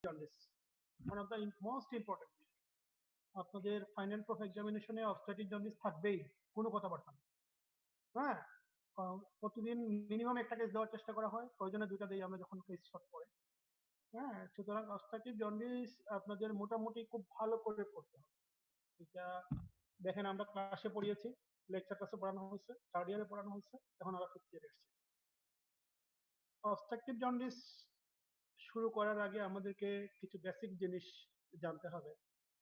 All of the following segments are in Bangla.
Jaundice one of the most important. আপনাদের ফাইনাল প্রুফ এক্সামিনেশনে অবস্ট্রাকটিভ জন্ডিস থাকবেই, কোনো কথাবার্তা না। হ্যাঁ, প্রতিদিন মিনিমাম একটা কেস দেওয়ার চেষ্টা করা হয়, প্রয়োজনে দুইটা দিই আমরা যখন কেস শর্ট পড়ে। হ্যাঁ, সুতরাং অবস্ট্রাকটিভ জন্ডিস আপনাদের মোটামুটি খুব ভালো করে পড়তে হবে। এটা দেখেন আমরা ক্লাসে পড়িয়েছি, লেকচার ক্লাসে পড়ানো হয়েছে, থার্ড ইয়ারে পড়ানো হয়েছে, এখন আমরা ফিফথ ইয়ারে এসেছি। অবস্ট্রাকটিভ জন্ডিস শুরু করার আগে আমাদেরকে কিছু বেসিক জিনিস জানতে হবে।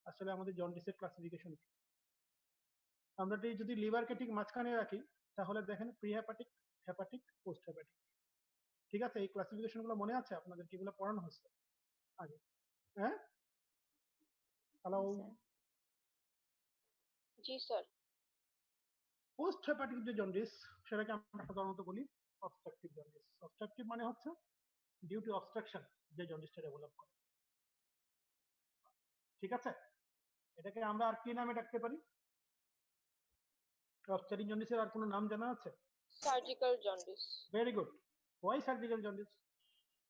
আসলে আমাদের জন্ডিসের ক্লাসিফিকেশন কি। আমরা যদি লিভারকে ঠিক মাঝখানে রাখি তাহলে দেখেন pre hepatic, hepatic, post hepatic. ঠিক আছে, এই ক্লাসিফিকেশন গুলো মনে আছে আপনাদের? কিগুলো পড়ানো হয়েছে আগে? হ্যাঁ, হ্যালো। জি স্যার। পোস্ট হেপাটিক যে জন্ডিস সেটাকে আমরা সাধারণত বলি অবস্ট্রাকটিভ জন্ডিস। অবস্ট্রাকটিভ মানে হচ্ছে ডিউ টু অবস্ট্রাকশন যে জন্ডিসটা ডেভেলপ করে। ঠিক আছে, এটাকে আমরা আর কি নামে ডাকতে পারি? অবস্ট্রাকটিভ জন্ডিসের আর কোনো নাম জানা আছে? Surgical jaundice. Very good. Why surgical jaundice,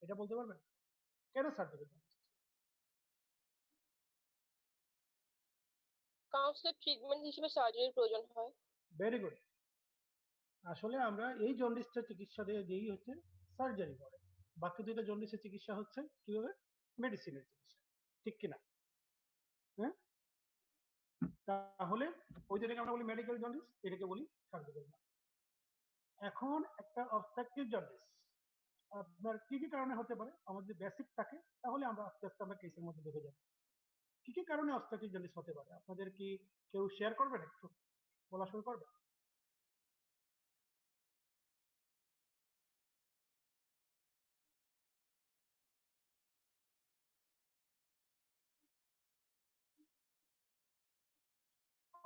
এটা বলতে পারবেন কেন সার্জিক্যাল জন্ডিস? কাউন্সিলের ট্রিটমেন্ট হিসেবে সার্জারির প্রয়োজন হয়। Very good. আসলে আমরা এই জন্ডিসটা চিকিৎসা দিয়েই হচ্ছে সার্জারি করে, বাকি দুইটা জন্ডিসের চিকিৎসা হচ্ছে কিভাবে? মেডিসিনের চিকিৎসা, ঠিক কিনা? হ্যাঁ, তাহলে ওই যেটাকে আমরা বলি মেডিকেল জন্ডিস, এটাকে বলি সার্জিক্যাল জন্ডিস। এখন একটা অবস্ট্রাকটিভ জন্ডিস আপনার কি কি কারণে হতে পারে আমাদের বেসিক থাকে, তাহলে আমরা আস্তে আস্তে আমরা কেসের মধ্যে ঢুকে যাব। কি কি কারণে অবস্ট্রাকটিভ জন্ডিস হতে পারে আপনাদের কি কেউ শেয়ার করবেন? একটু বলা শুরু করবেন।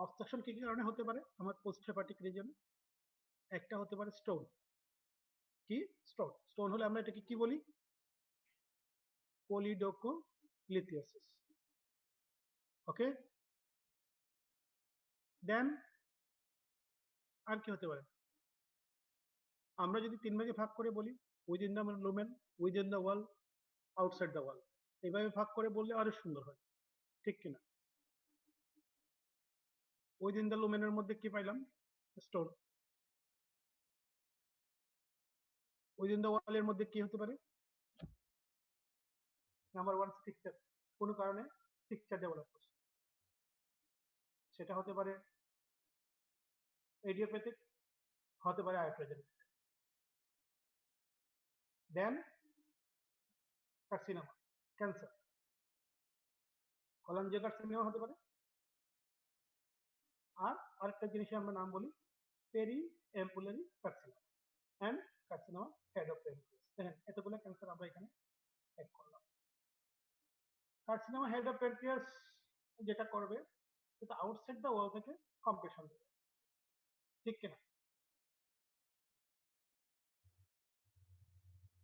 অবস্ট্রাকশন কি কি কারণে হতে পারে আমার পোস্ট হেপাটিক রিজনে? একটা হতে পারে স্টোন। কি স্টোন? স্টোন হলে আমরা এটাকে কি বলি? কোলিডোকোলিথিয়াসিস। ওকে, দেন আর কি হতে পারে? আমরা যদি তিন ভাগে ভাগ করে বলি, within the lumen, within the wall, outside the wall, এইভাবে ভাগ করে বললে আরো সুন্দর হয়, ঠিক কিনা? উইদিন দ্য লুমেনের মধ্যে কি পাইলাম? স্টোন। উইদিন দ্য ওয়ালের মধ্যে কি হতে পারে? Number one, stricture. কোনো কারণে স্ট্রিকচার ডেভেলপ করছে, সেটা হতে পারে এডিওপ্যাথিক, হতে পারে আয়োট্রোজেনিক। দেন কার্সিনোমা, ক্যান্সার, কলাঞ্জিওকার্সিনোমা হতে পারে। আর আরেকটা জিনিসের আমরা নাম বলি periampullary carcinoma and carcinoma head of pancreas. দেখেন এতগুলো ক্যান্সার আমরা এখানে অ্যাড করলাম। কার্সিনোমা হেড অফ পেনক্রিয়াস যেটা করবে সেটা আউটসাইড দ্য ওয়াল থেকে কম্প্রেশন দেবে, ঠিক কিনা?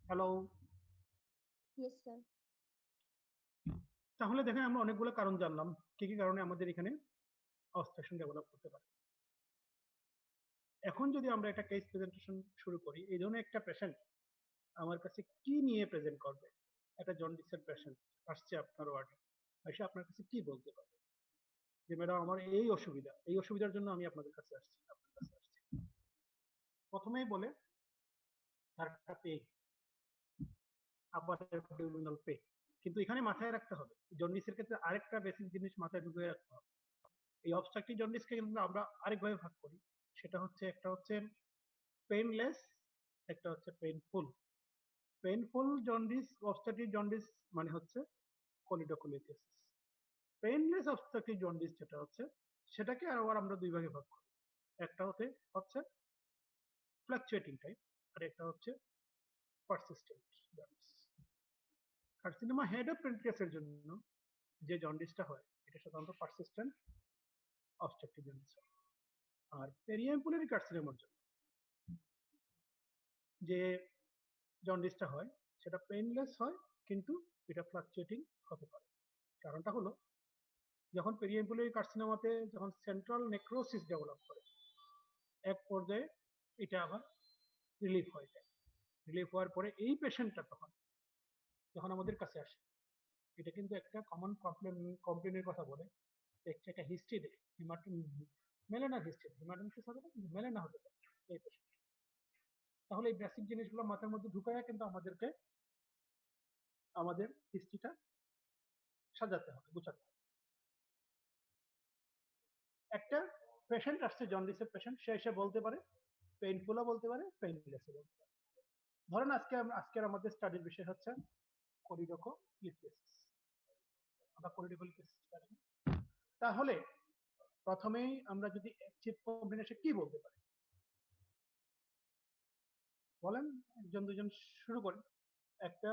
হ্যালো। Yes sir. তাহলে দেখেন আমরা অনেকগুলো কারণ জানলাম কি কি কারণে আমাদের এখানে অবস্ট্রাকশন ডেভেলপ করতে পারে। এখন যদি আমরা একটা কেস প্রেজেন্টেশন শুরু করি, এই ধরনের একটা পেশেন্ট আমার কাছে কি নিয়ে প্রেজেন্ট করবে? একটা জন্ডিসের পেশেন্ট আসছে আপনার ওয়ার্ডে, এসে আপনার কাছে কি বলতে পারবে যে ম্যাডাম আমার এই অসুবিধা, এই অসুবিধার জন্য আমি আপনাদের কাছে আসছি, আপনার কাছে আসছি। প্রথমেই বলে তার একটা পেইন, আপার অ্যাবডোমিনাল পেইন। কিন্তু এখানে মাথায় রাখতে হবে জন্ডিসের ক্ষেত্রে আরেকটা বেসিক জিনিস মাথায় ঢুকিয়ে রাখতে হবে। এই অবস্ট্রাকটিভ জন্ডিসকে কিন্তু আমরা আরেকভাবে ভাগ করি, সেটা হচ্ছে একটা হচ্ছে পেইনলেস, একটা হচ্ছে painful. Painful jaundice, obstructive jaundice মানে হচ্ছে কোলিডোকোলিথিয়াসিস। পেইনলেস অবস্ট্রাকটিভ জন্ডিস যেটা হচ্ছে সেটাকে আবার আমরা দুই ভাগে ভাগ করি, একটা হচ্ছে ফ্লাকচুয়েটিং টাইপ আর একটা হচ্ছে persistent jaundice. Carcinoma head of পেনক্রিয়াসের জন্য যে জন্ডিসটা হয় এটা সাধারণত পারসিস্টেন্ট অবস্ট্রাকটিভ জন্ডিস হয়। আর পেরিয়াম্পুলারি কার্সিনোমার জন্য যে জন্ডিসটা হয় সেটা পেইনলেস হয়, কিন্তু এটা ফ্লাকচুয়েটিং হতে পারে। কারণটা হলো যখন পেরিয়াম্পুলারি কার্সিনোমাতে যখন সেন্ট্রাল নেক্রোসিস ডেভেলপ করে এক পর্যায়ে এটা আবার রিলিফ হয়ে যায়। রিলিফ হওয়ার পরে এই পেশেন্টটা তখন যখন আমাদের কাছে আসে এটা কিন্তু একটা কমন কমপ্লেনের কথা বলে, একটা হিস্ট্রি দেয়, মেলেনার হিস্ট্রি, হিমাটোমাইসিস হবে না কিন্তু মেলেনা হতে পারে এই patient। তাহলে এই বেসিক জিনিসগুলো মাথার মধ্যে ঢুকায় কিন্তু আমাদেরকে আমাদের হিস্ট্রিটা সাজাতে হবে, গুছাতে হবে। একটা পেশেন্ট আসছে, জন্ডিসের পেশেন্ট, সে এসে বলতে পারে, পেইনফুলও বলতে পারে, পেইনলেসও বলতে পারে। ধরেন আজকের আমাদের স্টাডির বিষয় হচ্ছে কোলিডোকোলিথিয়াসিস। আমরা কোলিডোকোলিথিয়াসিস স্টাডি। তাহলে প্রথমেই আমরা যদি চিফ কমপ্লেন কি বলতে পারি বলেন, একজন দুজন শুরু করেন। একটা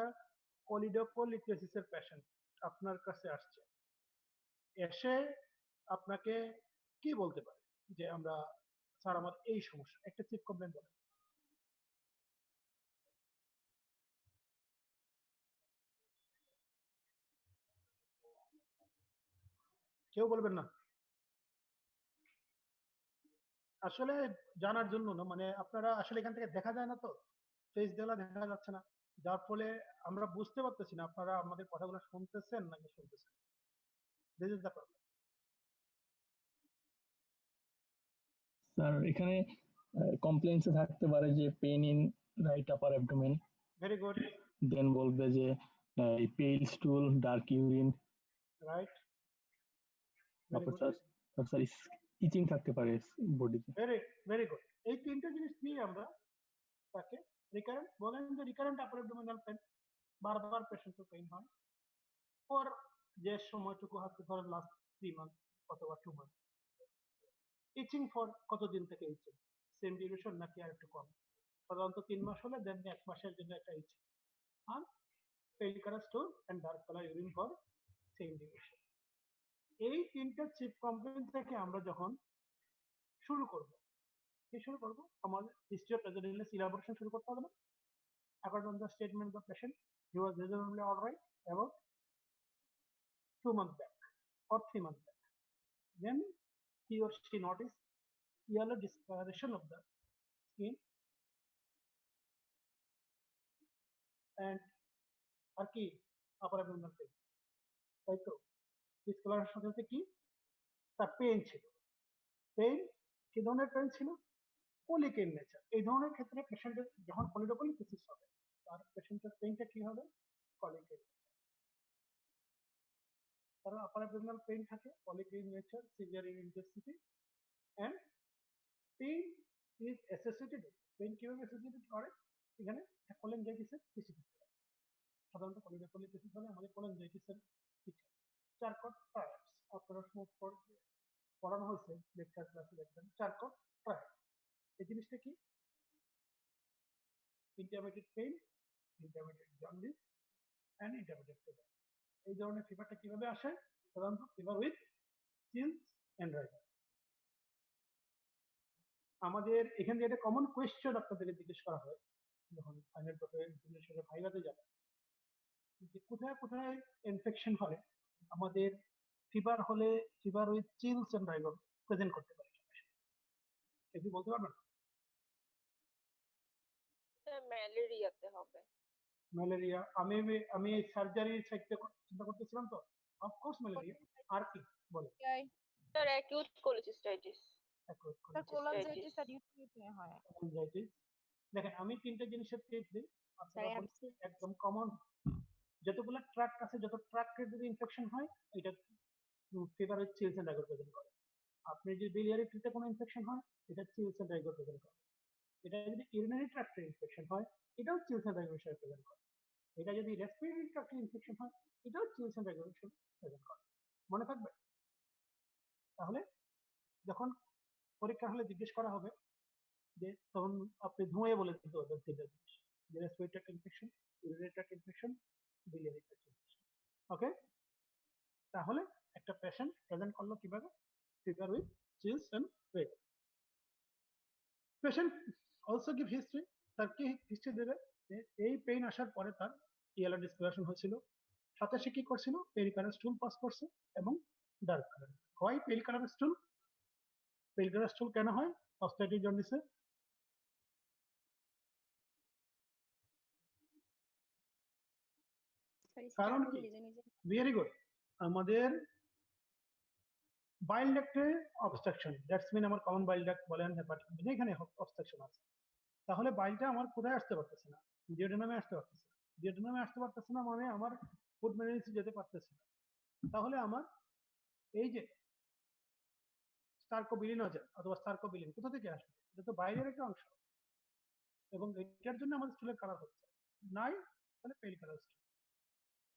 কোলিডোকোলিথিয়াসিসের পেশেন্ট আপনার কাছে আসছে, এসে আপনাকে কি বলতে পারে যে আমরা স্যার আমার এই সমস্যা, একটা চিফ কমপ্লেন বলেন। কেউ বলবেন না? আসলে জানার জন্য না, মানে আপনারা আসলে এখান থেকে দেখা যায় না, তো ফেস দেওয়া দেখা যাচ্ছে না, যার ফলে আমরা বুঝতে পারতেছি না আপনারা আমাদের কথাগুলো শুনতেছেন নাকি শুনতেছেন। This is the problem. Sir এখানে কমপ্লেইন্সে থাকতে পারে যে pain in right upper abdomen, very good, then বলবে যে pale stool, dark urine, right, তারপর স্যার ইচিং থাকতে পারে বডিতে। Very very good. এই তিনটা জিনিস নিয়ে আমরা তাকে রিকারেন্ট বলেন, যে রিকারেন্ট আপার অ্যাবডোমিনাল পেইন, বারবার পেশেন্টের পেইন হয় ফর যে সময়টুকু হাতে ধরেন লাস্ট 3 মান্থ অথবা 2 মান্থ। ইচিং ফর কতদিন থেকে ইচিং, সেম ডিউরেশন নাকি আর একটু কম? সাধারণত 3 মাস হলে দেন 1 মাসের জন্য একটা ইচিং। আর pale colour stone and dark colour urine for same duration. এই তিনটা চিফ কমপ্লেন থেকে আমরা যখন শুরু করব, কি শুরু করব? আমাদের হিস্ট্রি অফ প্রেজেন্ট ইলাবোরেশন শুরু করতে হবে না? according to the statement of the patient, he was reasonably all right about 2 months back or 3 months back. Then he or she noticed yellow discoloration of the skin and আর কি আপার অ্যাবডোমিনাল পেইন, তাই তো? ডিসকালারেশন সাথে কি তার পেইন ছিল। পেইন কি ধরনের পেইন ছিল? Colic in nature. এই ধরনের ক্ষেত্রে পেশেন্টের যখন কোলিডোকোলিথিসিস হবে, তার পেশেন্টের পেইনটা কি হবে? Colic in. কারণ আপার অ্যাবডোমিনাল পেইন থাকে, colic in nature, severe in intensity, and pain is associated. Pain কিভাবে অ্যাসোসিয়েটেড করে? এখানে কোলেনজাইটিসের বেশি থাকে। সাধারণত কোলিডোকোলিথিসিস হলে আমাদের কোলেনজাইটিসের ফিচার। চারকট ট্রায়াডস আপনারা পড়ানো হয়েছে লেকচার ক্লাসে, দেখবেন চারকট ট্রায়াড। এই জিনিসটা কি? Intermediate pain, intermediate jaundice and intermediate fever. এই ধরনের ফিভারটা কিভাবে আসে? সাধারণত ফিভার উইথ চিলস এন্ড রাইভার। আমাদের এখান থেকে একটা কমন কোয়েশ্চেন আপনাদেরকে জিজ্ঞেস করা হয় যখন ফাইনাল পেপারে ভাইভাতে যাবে, যে কোথায় কোথায় ইনফেকশন হলে আমাদের ফিভার হলে ফিভার উইথ চিলস এন্ড রাইভার প্রেজেন্ট করতে পারে, কি বলতে পারবেন? ম্যালেরিয়াতে হবে। ম্যালেরিয়া। আমি সার্জারি চিন্তা করতেছিলাম, তো অফকোর্স ম্যালেরিয়া। আর কি বলে? Sir acute cholecystitis. Sir cholangitis আর ইউটিআই হয়। কোলানজাইটিস। দেখেন আমি তিনটা জিনিসের টেস্ট দিই, স্যার একদম কমন। যতগুলো ট্র্যাক আছে, যত ট্র্যাকের যদি ইনফেকশন হয়, এটা ফিভার উইথ চিলস এন্ড রাইভার প্রেজেন্ট করে। আপনি যদি বিলিয়ারি ট্রিতে কোনো ইনফেকশন হয়, এটা চিলস এন্ড রাইভার প্রেজেন্ট করে। এটা যদি ইউরিনারি ট্র্যাক্টে ইনফেকশন হয়, এটাও চিলস এন্ড রাইভার প্রেজেন্ট করে। এটা যদি রেসপিরেটরি ট্র্যাক্টে ইনফেকশন হয়, এটাও চিলস এন্ড রাইভার প্রেজেন্ট করে। মনে থাকবে? তাহলে যখন পরীক্ষা হলে জিজ্ঞেস করা হবে, যে তখন আপনি ধুঁয়ে বলে দিতে পারবেন তিনটা জিনিস, যে respiratory tract infection, urinary tract infection, biliary tract infection. Okay, তাহলে একটা পেশেন্ট প্রেজেন্ট করলো কিভাবে? ফিভার উইথ চিলস এন্ড রাইভার। Patient also give history. তার কি হিস্ট্রি দেবে? যে এই পেইন আসার পরে তার ইয়েলো ডিসকালারেশন হয়েছিল, সাথে সে কি করছিল? পেল কালার স্টুল পাস করছে এবং ডার্ক কালার। হোয়াই পেল কালার স্টুল? পেল কালার স্টুল কেন হয় অবস্ট্রাকটিভ জন্ডিসে? কারণ কি? Very good. আমাদের বাইল ডাক্টে অবস্ট্রাকশন, দ্যাটস মিন আমার কমন বাইল ডাক্ট বলেন হেপাটিক এখানে অবস্ট্রাকশন আছে, তাহলে বাইলটা আমার কোথায় আসতে পারতেছে না? ডিওডেনামে আসতে পারতেছে না। ডিওডেনামে আসতে পারতেছে না মানে আমার ফুড মেমোরিজে যেতে পারতেছে না। তাহলে আমার এই যে স্টার্কোবিলিনোজেন অথবা স্টার্কোবিলিন কোথা থেকে আসবে? এটা তো বাইরের একটা অংশ, এবং এটার জন্য আমাদের চুলের কালার হচ্ছে নাই, তাহলে পেল কালার।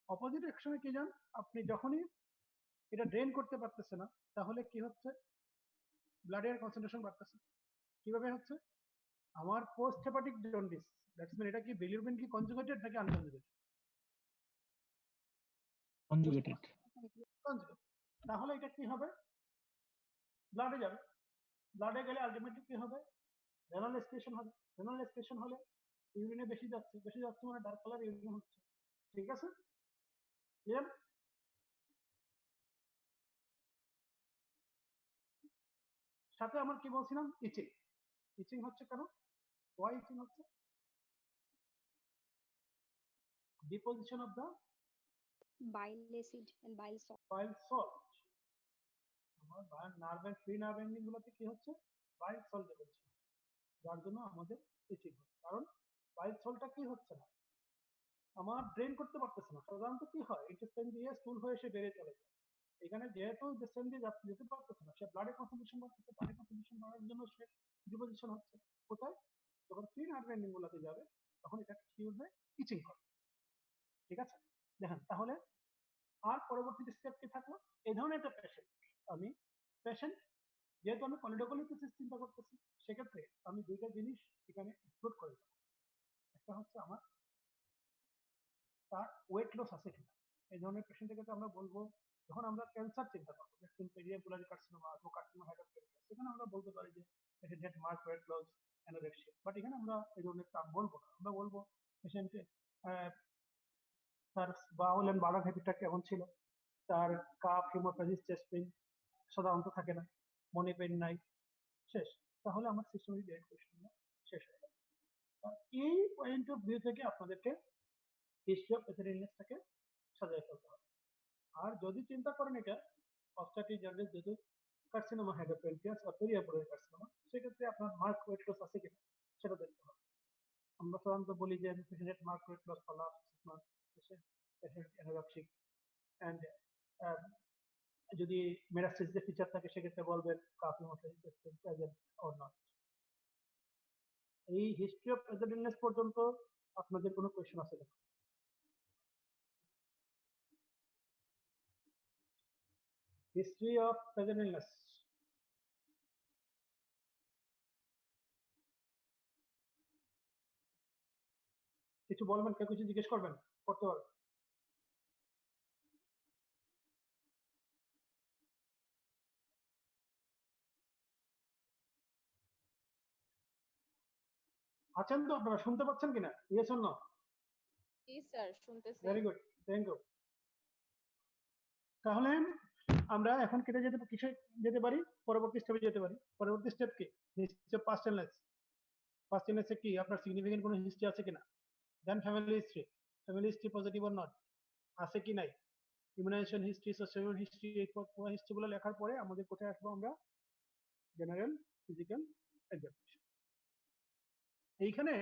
অপোজিট অ্যাকশনে কি যান, আপনি যখনই এটা ড্রেন করতে পারতেছে না, তাহলে কি হচ্ছে? ব্লাডের কনসেন্ট্রেশন বাড়তেছে। কিভাবে হচ্ছে? আমার post hepatic jaundice, that's mean এটা কি বিলিরুবিন কি কনজুগেটেড নাকি আনকনজুগেটেড? কনজুগেটেড। কনজুগেটেড। তাহলে এটা কি হবে? ব্লাডে যাবে। ব্লাডে গেলে আলটিমেটলি কি হবে? রেনাল এক্সক্রিশন হবে। রেনাল এক্সক্রিশন হলে ইউরিনে বেশি যাচ্ছে, বেশি যাচ্ছে মানে ডার্ক কালার ইউরিন হচ্ছে। ঠিক আছে? ক্লিয়ার? সাথে আমার কি বলছিলাম? ইচিং। ইচিং হচ্ছে কেন? ওয়াই ইচিং হচ্ছে? Deposition of the bile acid and bile salt. Bile salt. আমার নার্ভের ফ্রি নার্ভ এন্ডিং গুলোতে কি হচ্ছে? বাইল সল্ট ডিপোজিশন, যার জন্য আমাদের ইচিং হচ্ছে। কারণ বাইল সল্টটা কি হচ্ছে না, আমার ড্রেন করতে পারতেছে না। সাধারণত কি হয়, ইন্টেস্টাইন দিয়ে স্টুল হয়ে এসে বেরিয়ে চলে যায়। এখানে যেহেতু ইন্টেস্টাইন দিয়ে যেতে পারতেছে না, সে ব্লাডে কনসেন্ট্রেশন বাড়তেছে, ব্লাডে কনসেন্ট্রেশন বাড়ার জন্য সে ডিপোজিশন হচ্ছে। কোথায়? যখন ফ্রি নার্ভ এন্ডিং গুলোতে যাবে তখন এটা কি হবে? ইচিং করবে। ঠিক আছে? দেখেন তাহলে আর পরবর্তী স্টেপ কি থাকলো? এই ধরনের একটা পেশেন্ট, আমি পেশেন্ট যেহেতু আমি কলিডোকোলিসিস চিন্তা করতেছি, সেক্ষেত্রে আমি দুইটা জিনিস এখানে এক্সক্লুড করে দেবো। একটা হচ্ছে আমার তার ওয়েট লস আছে কিনা। এই ধরনের পেশেন্টের ক্ষেত্রে আমরা বলবো, যখন আমরা ক্যান্সার চিন্তা করবো, পেরিয়াপুলারি কার্সিনোমা অথবা কার্সিনোমা হাইড্রোফেরিয়াস, সেখানে আমরা বলতে পারি যে patient had mark weight loss anorexia. But এখানে আমরা এই ধরনের টার্ম বলবো না, আমরা বলবো পেশেন্টে তার বাউল এন্ড বার্ডার হ্যাবিটটা কেমন ছিল, তার কাফ হিমোপ্যাথিস চেস্ট পেইন সাধারণত থাকে না, মনে পেইন নাই, শেষ। তাহলে আমার সিস্টেমেটিক ডায়েট কোয়েশ্চেন শেষ হয়ে গেল। এই পয়েন্ট অফ ভিউ থেকে আপনাদেরকে হিস্ট্রি অফ প্যাথোজেনিসটাকে সাজায় ফেলতে হবে। আর যদি চিন্তা করেন এটা অবস্ট্রাকটিভ জন্ডিস যেহেতু কার্সিনোমা হাইড্রোফেরিয়াস বা পেরিয়াপুলারি কার্সিনোমা, সেক্ষেত্রে আপনার মার্ক ওয়েট লস আছে কিনা সেটা দেখতে হবে। আমরা সাধারণত বলি যে patient mark weight loss for last 6 months, patient anorexic, and যদি মেটাস্টেসিসের ফিচার থাকে সেক্ষেত্রে বলবেন cough haemoptysis present or not. এই হিস্ট্রি অফ প্যাথোজেনিস পর্যন্ত আপনাদের কোনো কোয়েশ্চেন আছে কিনা? হিস্ট্রি অফ প্যাথোজেনিস কিছু বলবেন, কেউ কিছু জিজ্ঞেস করবেন, করতে পারবেন। আছেন তো আপনারা? শুনতে পাচ্ছেন কিনা? Yes or no? জি স্যার, শুনতেছি। Very good, thank you. তাহলে আমরা এখন কেটে যেতে কিসে যেতে পারি? পরবর্তী স্টেপে যেতে পারি। পরবর্তী স্টেপ কি? History of past illness. Past এলনেসে কি আপনার সিগনিফিকেন্ট কোনো হিস্ট্রি আছে কিনা? Then family history. Family history positive or not, আছে কি নাই? ইমিউনাইজেশন হিস্ট্রি, সোশিয়াল হিস্ট্রি, এই পুরো হিস্ট্রিগুলো লেখার পরে আমাদের কোথায় আসবো আমরা? General physical examination. এইখানে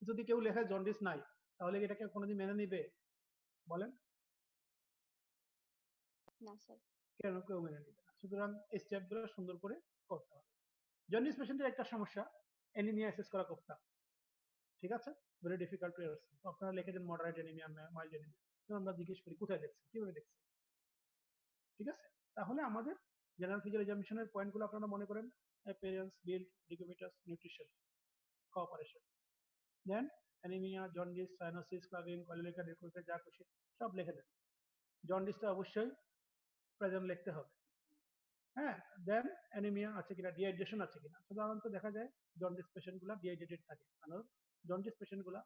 যদি কেউ লেখা জন্ডিস নাই, তাহলে এটাকে কোনোদিন মেনে নিবে? বলেন না স্যার। কেন কেউ মেনে নিবে না? সুতরাং এই স্টেপগুলো সুন্দর করে করতে হবে। জন্ডিস পেশেন্টের একটা সমস্যা, অ্যানিমিয়া অ্যাসেস করা খুব টাফ। ঠিক আছে? Very difficult to assess. আপনারা লিখে দেন মডারেট অ্যানিমিয়া, মাইল্ড অ্যানিমিয়া, আমরা জিজ্ঞেস করি কোথায় দেখছেন, কিভাবে দেখছেন। ঠিক আছে? তাহলে আমাদের জেনারেল ফিজিক্যাল এক্সামিনেশনের পয়েন্টগুলো আপনারা মনে করেন: অ্যাপিয়ারেন্স, বিল্ড, ডিকোমিটাস, নিউট্রিশন, কোঅপারেশন। দেন অ্যানিমিয়া, জন্ডিস, সাইনোসিস, ক্লাভিং, কলিলেকা, ডিকোমিটা, যা খুশি সব লিখে দেন। জন্ডিসটা অবশ্যই প্রেজেন্ট লিখতে হবে। হ্যাঁ, দেন অ্যানিমিয়া আছে কিনা, ডিহাইড্রেশন আছে কিনা। সাধারণত দেখা যায় জন্ডিস পেশেন্ট গুলা ডিহাইড্রেটেড থাকে, কারণ জন্ডিস পেশেন্ট গুলা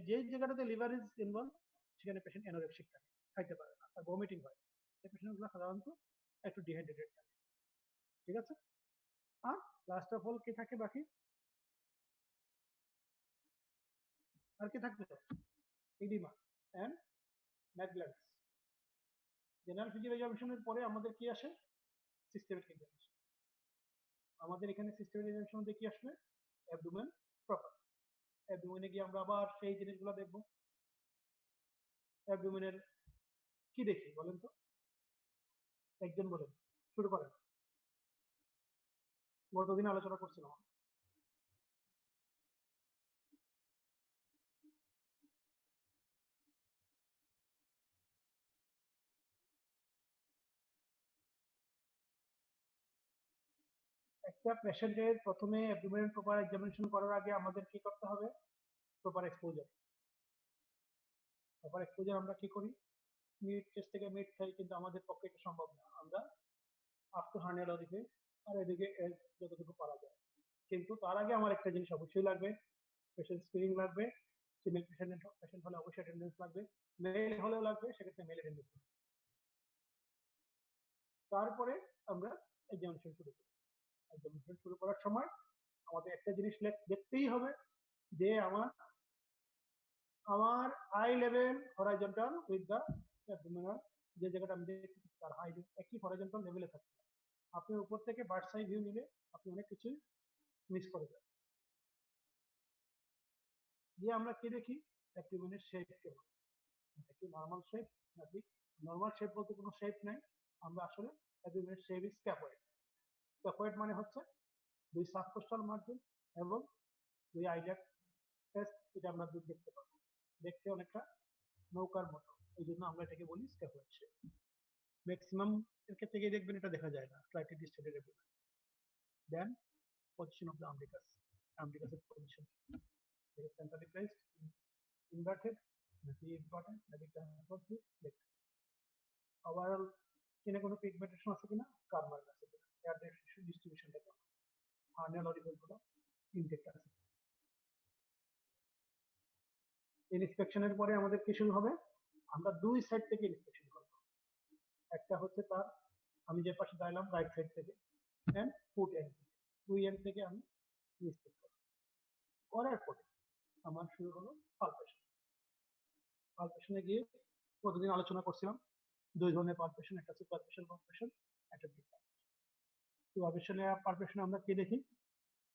যে জায়গাটাতে লিভার ইজ ইনভলভ সেখানে পেশেন্ট অ্যানোরেক্সিক থাকে, খাইতে পারে না, আর ভমিটিং হয়। এই পেশেন্ট গুলো সাধারণত একটু ডিহাইড্রেটেড থাকে। ঠিক আছে? আর লাস্ট অফ অল কি থাকে বাকি? আর কি থাকবে? ইডিমা এন্ড ম্যাকগ্ল্যান্স। জেনারেল ফিজিক্যাল এক্সামিনেশনের পরে আমাদের কি আসে? Systematic examination. আমাদের এখানে সিস্টেমেটিক এক্সামিনেশন মধ্যে কি আসবে? Abdomen proper. অ্যাবডোমেনে গিয়ে আমরা আবার সেই জিনিসগুলো দেখব। অ্যাবডোমেনের কি দেখি বলেন তো? একজন বলেন, শুরু করেন। গতদিন আলোচনা করছিলাম। একটা পেশেন্টের প্রথমে অ্যাবডোমেন প্রপার এক্সামিনেশন করার আগে আমাদের কি করতে হবে? Proper exposure. প্রপার এক্সপোজার আমরা কি করি? মিড চেস্ট থেকে মিড থাই, কিন্তু আমাদের পক্ষে এটা সম্ভব না। আমরা আপ টু হার্নিয়াল অরিফিস আর এদিকে যতটুকু পারা যায়। কিন্তু তার আগে আমার একটা জিনিস অবশ্যই লাগবে, পেশেন্ট স্ক্রিনিং লাগবে। ফিমেল পেশেন্ট হলে অবশ্যই অ্যাটেন্ডেন্স লাগবে, মেল হলেও লাগবে, সেক্ষেত্রে মেল অ্যাটেন্ডেন্স। তারপরে আমরা এক্সামিনেশন শুরু করি। এক্সামিনেশন শুরু করার সময় আমাদের একটা জিনিস দেখতেই হবে যে আমার I level horizontal with the abdominal, যে জায়গাটা আমি দেখছি তার হাই একই হরাইজন্টাল লেভেলে থাকে। আপনি উপর থেকে বার্ডস আই ভিউ নিলে আপনি অনেক কিছু মিস করে যাবেন। দিয়ে আমরা কি দেখি? অ্যাবডোমিনের শেপ কেমন, এটা কি নরমাল শেপ নাকি? নরমাল শেপ বলতে কোনো শেপ নাই, আমরা আসলে অ্যাবডোমিনের শেপ ইজ স্ক্যাফয়েড। স্ক্যাফয়েড মানে হচ্ছে দুই সাবকোস্টাল মার্জিন এবং দুই আইল্যাট টেস্ট, এটা আমরা দূর দেখতে পাবো, দেখতে অনেকটা নৌকার মতো, এই জন্য আমরা এটাকে বলি স্ক্যাফয়েড শেপ। ম্যাক্সিমাম এর ক্ষেত্রে গিয়ে দেখবেন এটা দেখা যায় না, slightly distended abdomen. Then position of the umbilicus, আমব্লিকাসের পজিশন সেন্ট্রালি প্লেসড, ইনভার্টেড নাকি ইম্পর্টেন্ট নাকি ট্রান্সফারসিভ, ওভারঅল কিনে কোনো পিগমেন্টেশন আছে কিনা, কার্ভ মার্ক আছে কিনা, এয়ার ডিস্ট্রিবিউশনটা কেমন, হার্নিয়াল অরিফিসগুলো ইনটেক্ট আছে। ইন্সপেকশনের পরে আমাদের কি শুরু হবে? আমরা দুই সাইড থেকে ইন্সপেকশন করব। একটা হচ্ছে তার, আমি যে পাশে দাঁড়ালাম রাইট সাইড থেকে, এন্ড ফুট এন্ড থেকে, দুই এন্ড থেকে আমি ইন্সপেক্ট করব। করার পরে আমার শুরু হলো পালপেশন। পালপেশনে গিয়ে প্রতিদিন আলোচনা করছিলাম দুই ধরনের পালপেশন, একটা সুপারফিশিয়াল পালপেশন, একটা ডিপ পালপেশন। পালপেশনে আমরা কি দেখি?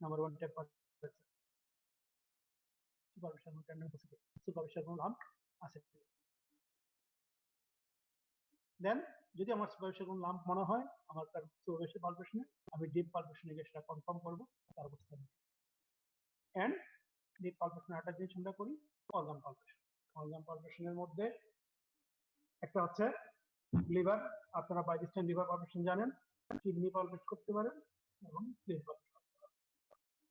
Number 1 temperature, superficial tendency, superficial কোনো লাম্প আছে। দেন যদি আমার সুপারফিশিয়াল কোনো লাম্প মনে হয় আমার তার সুপারফিশিয়াল পালপেশনে, আমি ডিপ পালপেশনে গিয়ে সেটা কনফার্ম করব, তার অবস্থা নিয়ে। এন্ড ডিপ পালপেশনে একটা জিনিস আমরা করি, অর্গান পালপেশন। অর্গান পালপেশনের মধ্যে একটা হচ্ছে লিভার, আপনারা by this time liver palpation জানেন, কিডনি পালপেট করতে পারেন এবং লিভার পালপেট করতে পারেন।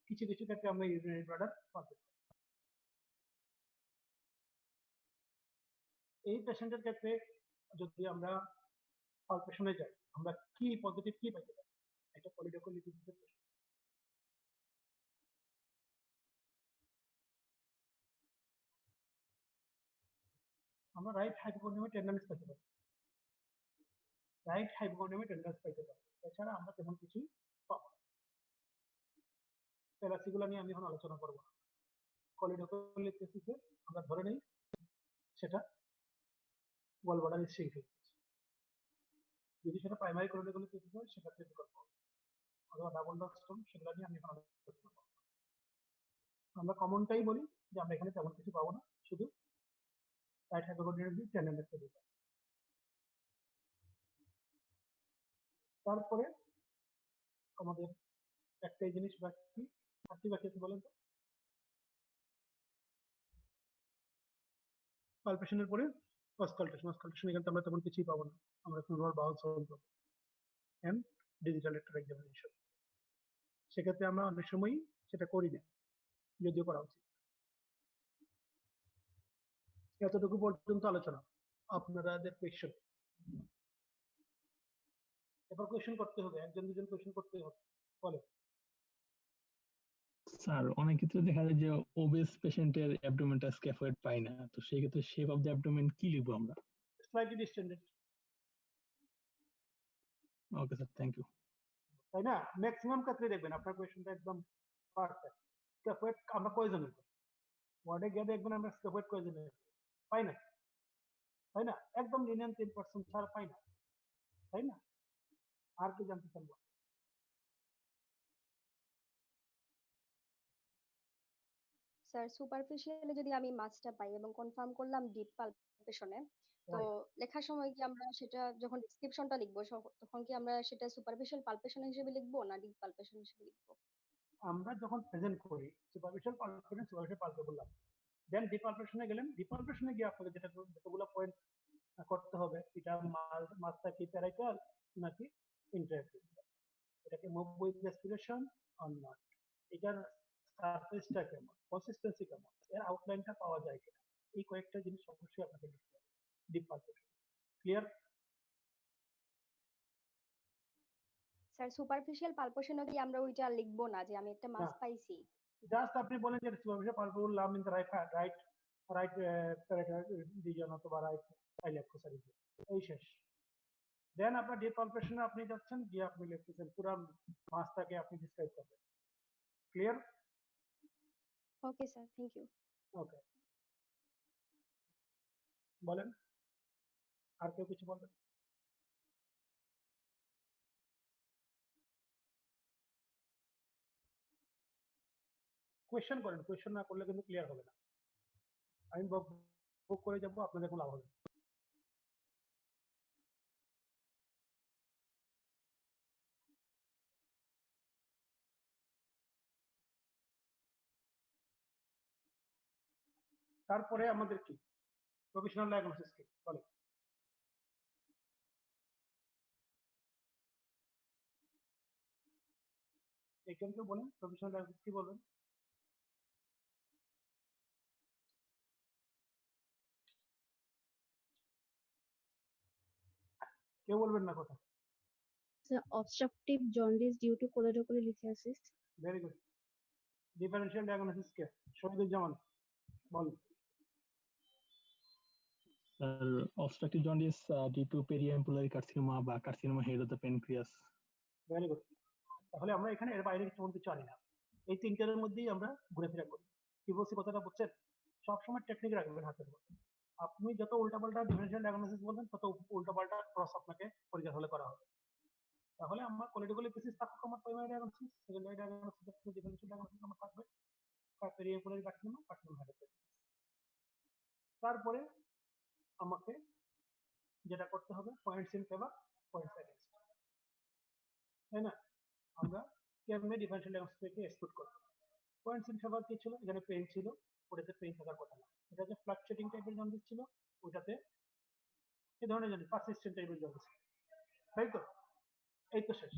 কিছু কিছু ক্ষেত্রে আমরা ইউরিনারি ব্লাডার পালপেট করি। এই পেশেন্টের ক্ষেত্রে যদি আমরা পালপেশনে যাই, আমরা কি পজিটিভ কি পাইতে পারি? একটা পলিডোকোলিটিসের পেশেন্ট, আমরা রাইট হাইপোকন্ড্রিয়াম টেন্ডেন্স পেতে পারি, রাইট হাইপোকন্ড্রিয়াম টেন্ডেন্স পাইতে পারি। এছাড়া আমরা তেমন কিছুই পাবো না। প্যারাসিগুলো নিয়ে আমি এখন আলোচনা করবো না। কলিডোকোলিটিসে আমরা ধরে নেই সেটা গলব্লাডার স্ট্রিং হয়ে গেছে। যদি সেটা প্রাইমারি কলিডোকোলিটিস হয় সেক্ষেত্রে বিকল্প হবে, অথবা ডাবল ডট স্টোন, সেগুলো নিয়ে আমি এখন আলোচনা করবো। আমরা কমনটাই বলি যে আমরা এখানে তেমন কিছু পাবো না, শুধু রাইট হাইপোকন্ড্রিয়াম টেন্ডেন্স পেতে পারি। তারপরে আমাদের একটাই জিনিস বাকি, বাকি আছে বলেন তো? পালপেশনের পরে অসকালটেশন। অসকালটেশন এখানে আমরা তেমন কিছুই পাবো না, আমরা ফিউরাল বাউল সাউন্ড পাবো এন্ড ডিজিটাল একটা এক্সামিনেশন। সেক্ষেত্রে আমরা অনেক সময়ই সেটা করি না, যদিও করা উচিত। এতটুকু পর্যন্ত আলোচনা। আপনাদের কোয়েশ্চেন, এবার কোয়েশ্চেন করতে হবে, একজন দুজন কোয়েশ্চেন করতে হবে, বলে। স্যার অনেক ক্ষেত্রে দেখা যায় যে ওবেস পেশেন্টের অ্যাবডোমেনটা স্ক্যাফয়েড পাই না, তো সেই ক্ষেত্রে শেপ অফ দ্য অ্যাবডোমেন কি লিখবো আমরা? Slightly distended. Okay sir, thank you. তাই না? ম্যাক্সিমাম ক্ষেত্রে দেখবেন আপনার কোয়েশ্চেনটা একদম পারফেক্ট। স্ক্যাফয়েড আমরা কয়জনের ওয়ার্ডে গিয়ে দেখবেন আমরা স্ক্যাফয়েড কয়জনের পাই না। তাই না? একদম লিনিয়ান 10% ছাড় পাই না, তাই না? আর কি জানতে চান? স্যার সুপারফিশিয়ালি যদি আমি মাছটা পাই এবং কনফার্ম করলাম ডিপ পালপেশনে, তো লেখার সময় কি আমরা সেটা যখন ডেসক্রিপশনটা লিখবো তখন কি আমরা সেটা সুপারফিশিয়াল পালপেশন হিসেবে লিখবো না ডিপ পালপেশন হিসেবে লিখবো? আমরা যখন প্রেজেন্ট করি সুপারফিশিয়াল পালপেশন বললাম, দেন ডিপালপেশনে গেলেন, ডিপালপেশনে গিয়ে আপনাকে যতগুলো পয়েন্ট করতে হবে, এটা মাছটা কি প্যারাইটাল নাকি ইন্টারঅ্যাক্টিভ, এটাকে move with respiration or not, এটার সারফেসটা কেমন, কনসিস্টেন্সি কেমন, এর আউটলাইনটা পাওয়া যায় কিনা, এই কয়েকটা জিনিস অবশ্যই আপনাকে লিখতে হবে ডিপালপেশন। ক্লিয়ার? স্যার সুপারফিশিয়াল পালপেশনে কি আমরা ওইটা লিখবো না যে আমি একটা মাছ পাইছি? জাস্ট আপনি বলেন যে সুপারফিশিয়াল পালপেবল লাম in the right parietal reason অথবা রাইট আইলেক্টোসাস, এই শেষ। দেন আপনার ডিপালপেশনে আপনি যাচ্ছেন, গিয়ে আপনি লিখতেছেন পুরো মাছটাকে আপনি ডিসক্রাইব করবেন। Clear? Okay sir, thank you. Okay, বলেন আর কেউ কিছু বলবেন? কোয়েশ্চেন করেন, কোয়েশ্চেন না করলে কিন্তু ক্লিয়ার হবে না। আমি বুক করে যাবো, আপনাদের কোনো লাভ হবে না। তারপরে আমাদের কি প্রফেশনাল ডায়াগনোসিস কি বলে, একজন কেউ বলেন প্রফেশনাল ডায়াগনোসিস কি বলবেন? কেউ বলবেন না কথা? Obstructive jaundice due to cholecystectomy. Very good. Differential diagnosis কে শহীদুজ্জামান বলেন। Sir obstructive jaundice due to periampullary carcinoma বা carcinoma head of the pancreas. Very good. তাহলে আমরা এখানে এর বাইরে কিছু আনি না, এই তিনটার মধ্যেই আমরা ঘুরে ফিরে করি। কি বলছি কথাটা বুঝছেন? সবসময় টেকনিক রাখবেন হাতের মধ্যে। আপনি যত উল্টাপাল্টা ডিফারেনশিয়াল ডায়াগনোসিস বলবেন তত উল্টাপাল্টা ক্রস আপনাকে পরীক্ষা হলে করা হবে। তাহলে আমরা কোলেডিকোলিপিসিস থাকুক আমার primary diagnosis, secondary diagnosis differential diagnosis আমার থাকবে periampullary carcinoma, carcinoma head of the pancreas. তারপরে আমাকে যেটা করতে হবে points in favour, points against, তাই না? আমরা কেমনে ডিফারেনশিয়াল ডায়াগনোসিসকে এক্সক্লুড করব? পয়েন্টস ইন ফেভার কি ছিল? এখানে পেইন ছিল, ওটাতে পেইন থাকার কথা না। এটা যে ফ্লাকচুয়েটিং টাইপের জন্ডিস ছিল, ওটাতে এই ধরনের জন্ডিস পারসিস্টেন্ট টাইপের জন্ডিস, তাই তো? এই তো শেষ।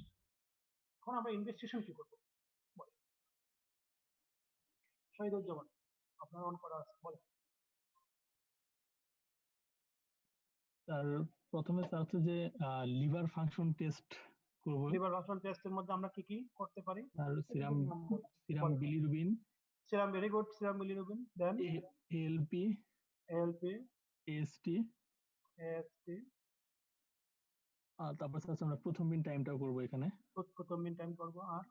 এখন আমরা ইনভেস্টিগেশন কি করব বল, শহীদুজ্জামান আপনার অন করা আছে, বলেন। স্যার প্রথমে স্যার হচ্ছে যে লিভার ফাংশন টেস্ট করব। লিভার ফাংশন টেস্টের মধ্যে আমরা কি কি করতে পারি? আর serum bilirubin, serum, very good, serum bilirubin, then ALP, AST, আর তারপর স্যার আমরা প্রথম মিন টাইমটাও করব এখানে। প্রথম মিন টাইম করব, আর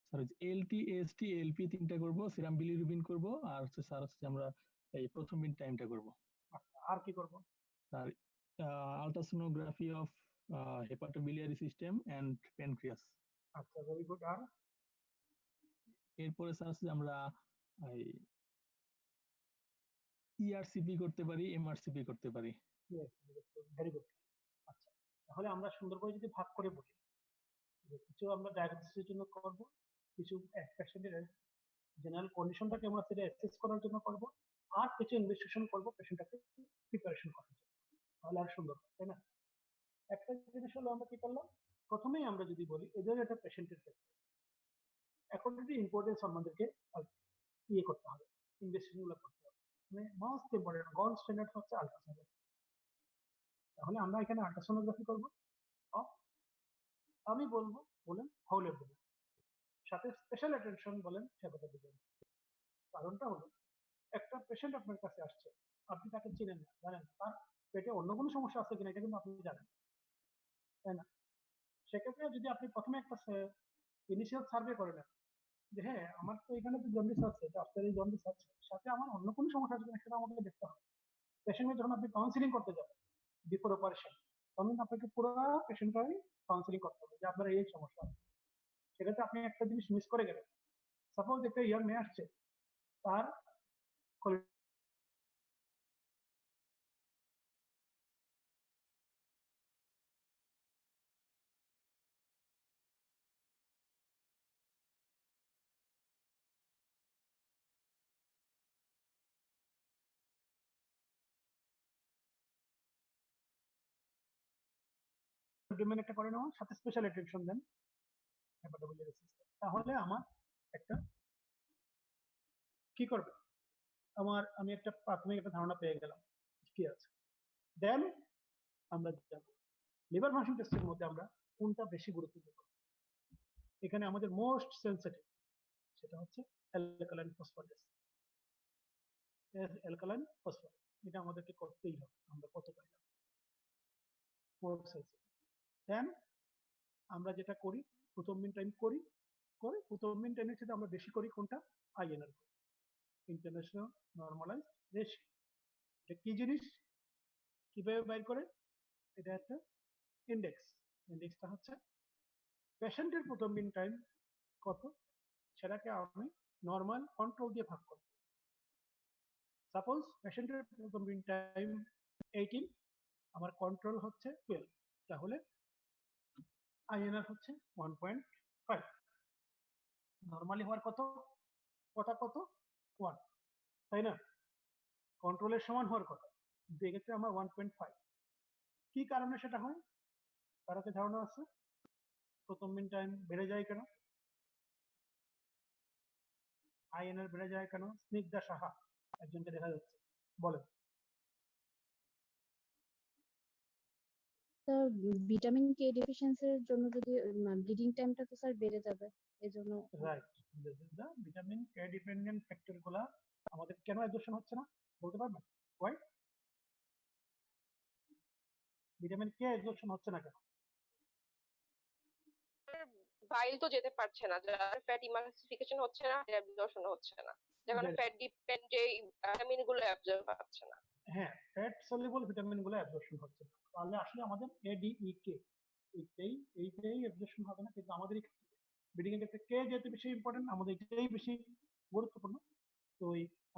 স্যার এলটি, এএসটি, এএলপি তিনটা করব, সিরাম বিলিরুবিন করব, আর হচ্ছে স্যার হচ্ছে আমরা এই প্রথম মিন টাইমটা করব। আর কি করব? Sir ultrasonography of hepatobiliary system and pancreas. আচ্ছা, ভেরি গুড। আর এরপরে স্যার হচ্ছে আমরা এই ইআরসিপি করতে পারি, এমআরসিপি করতে পারি। Very good. আচ্ছা, তাহলে আমরা সুন্দর করে যদি ভাগ করে বলি, কিছু আমরা ডায়াগনোসিসের জন্য করব, কিছু পেশেন্টের জেনারেল কন্ডিশনটা কেমন আছে এটা অ্যাসেস করার জন্য করব, আর কিছু ইনভেস্টিগেশন করব পেশেন্টটাকে প্রিপারেশন করার জন্য। তাহলে আর সুন্দর, তাই না? একটা জিনিস হলো আমরা কি করলাম, প্রথমেই আমরা যদি বলি এদের একটা পেশেন্টের ক্ষেত্রে এখন যদি ইম্পর্টেন্স আমাদেরকে ইয়ে করতে হবে, ইনভেস্টিগেশন গুলো করতে হবে। মানে মোস্ট ইম্পর্টেন্ট গোল্ড স্ট্যান্ডার্ড হচ্ছে আলট্রাসোনোগ্রাফি। তাহলে আমরা এখানে আলট্রাসোনোগ্রাফি করব, আমি বলবো বলেন হাউলের জন্য, সাথে স্পেশাল অ্যাটেনশন বলেন হেপাটাইটিস জন্য। কারণটা হলো একটা পেশেন্ট আপনার কাছে আসছে, আপনি তাকে চিনেন না, জানেন না তার পেটে অন্য কোনো সমস্যা আছে কিনা এটা কিন্তু আপনি জানেন, তাই না? সেক্ষেত্রে যদি আপনি প্রথমে একটা ইনিশিয়াল সার্ভে করে নেন যে হ্যাঁ আমার তো এখানে তো জন্ডিস আছে, আপনার এই জন্ডিস আছে, সাথে আমার অন্য কোনো সমস্যা আছে কিনা সেটা আমাকে দেখতে হবে। পেশেন্টকে যখন আপনি কাউন্সিলিং করতে যাবেন বিফোর অপারেশন, তখন আপনাকে পুরো পেশেন্টটাই কাউন্সিলিং করতে হবে যে আপনার এই সমস্যা। সেটাতে আপনি একটা জিনিস মিস করে গেলেন। সাপোজ একটা ইয়াং মেয়ে আসছে, তার ডোমেন একটা করে নেওয়া, সাথে স্পেশাল অ্যাটেনশন দেন হেপাটোবিলিয়ারি সিস্টেম, তাহলে আমার একটা কি করবে, আমি একটা প্রাথমিক একটা ধারণা পেয়ে গেলাম কি আছে। দেন আমরা যাবো লিভার ফাংশন টেস্টের মধ্যে আমরা কোনটা বেশি গুরুত্ব দেব। এখানে আমাদের মোস্ট সেন্সিটিভ সেটা হচ্ছে অ্যালকালাইন ফসফেটেস। অ্যালকালাইন ফসফেট এটা আমাদেরকে করতেই হবে, আমরা কত পাইলাম মোস্ট সেন্সিটিভ। দেন আমরা যেটা করি প্রথম মিন টাইম করি প্রথম মিন টাইমের সাথে আমরা বেশি করি কোনটা, আইএনআর, ইন্টারন্যাশনাল নরমালাইজ রেশিও। এটা কি জিনিস, কিভাবে বাইর করে, এটা একটা ইন্ডেক্স। ইন্ডেক্সটা হচ্ছে পেশেন্টের প্রথম মিন টাইম কত, সেটাকে আমি নর্মাল কন্ট্রোল দিয়ে ভাগ করব। সাপোজ পেশেন্টের প্রথম মিন টাইম 18, আমার কন্ট্রোল হচ্ছে 12, তাহলে আইএনআর হচ্ছে 1.5। নর্মালি হওয়ার কত, কত 1, তাই না? কন্ট্রোলের সমান হওয়ার কথা, কিন্তু এক্ষেত্রে আমার 1.5। কি কারণে সেটা হয়, কারো কি ধারণা আছে? প্রথম মিন টাইম বেড়ে যায় কেন, আইএনআর বেড়ে যায় কেন? স্নিগ্ধা সাহা একজনকে দেখা যাচ্ছে, বলেন। স্যার ভিটামিন কে ডেফিসিয়েন্সির জন্য যদি ব্লিডিং টাইমটা তো স্যার বেড়ে যাবে, এজন্য। Right, vitamin K dependent factor গুলা আমাদের কেন অ্যাবজর্পশন হচ্ছে না বলতে পারবেন? ওয়াই ভিটামিন কে অ্যাবজর্পশন হচ্ছে না কেন? বাইল তো যেতে পারছে না, যার ফ্যাট ইমালসিফিকেশন হচ্ছে না, অ্যাবজর্পশন হচ্ছে না, যখন ফ্যাট ডিপেন্ড যে ভিটামিন গুলো অ্যাবজর্ব পাচ্ছে না। হ্যাঁ, ফ্যাট সলিউবল ভিটামিন গুলো অ্যাবজর্পশন হচ্ছে না, তাহলে আসলে আমাদের এডিইকে এইটাই অ্যাবজর্পশন হবে না। কিন্তু আমাদের ব্লিডিং এর ক্ষেত্রে কে যেহেতু বেশি ইম্পর্টেন্ট, আমাদের এটাই বেশি গুরুত্বপূর্ণ। তো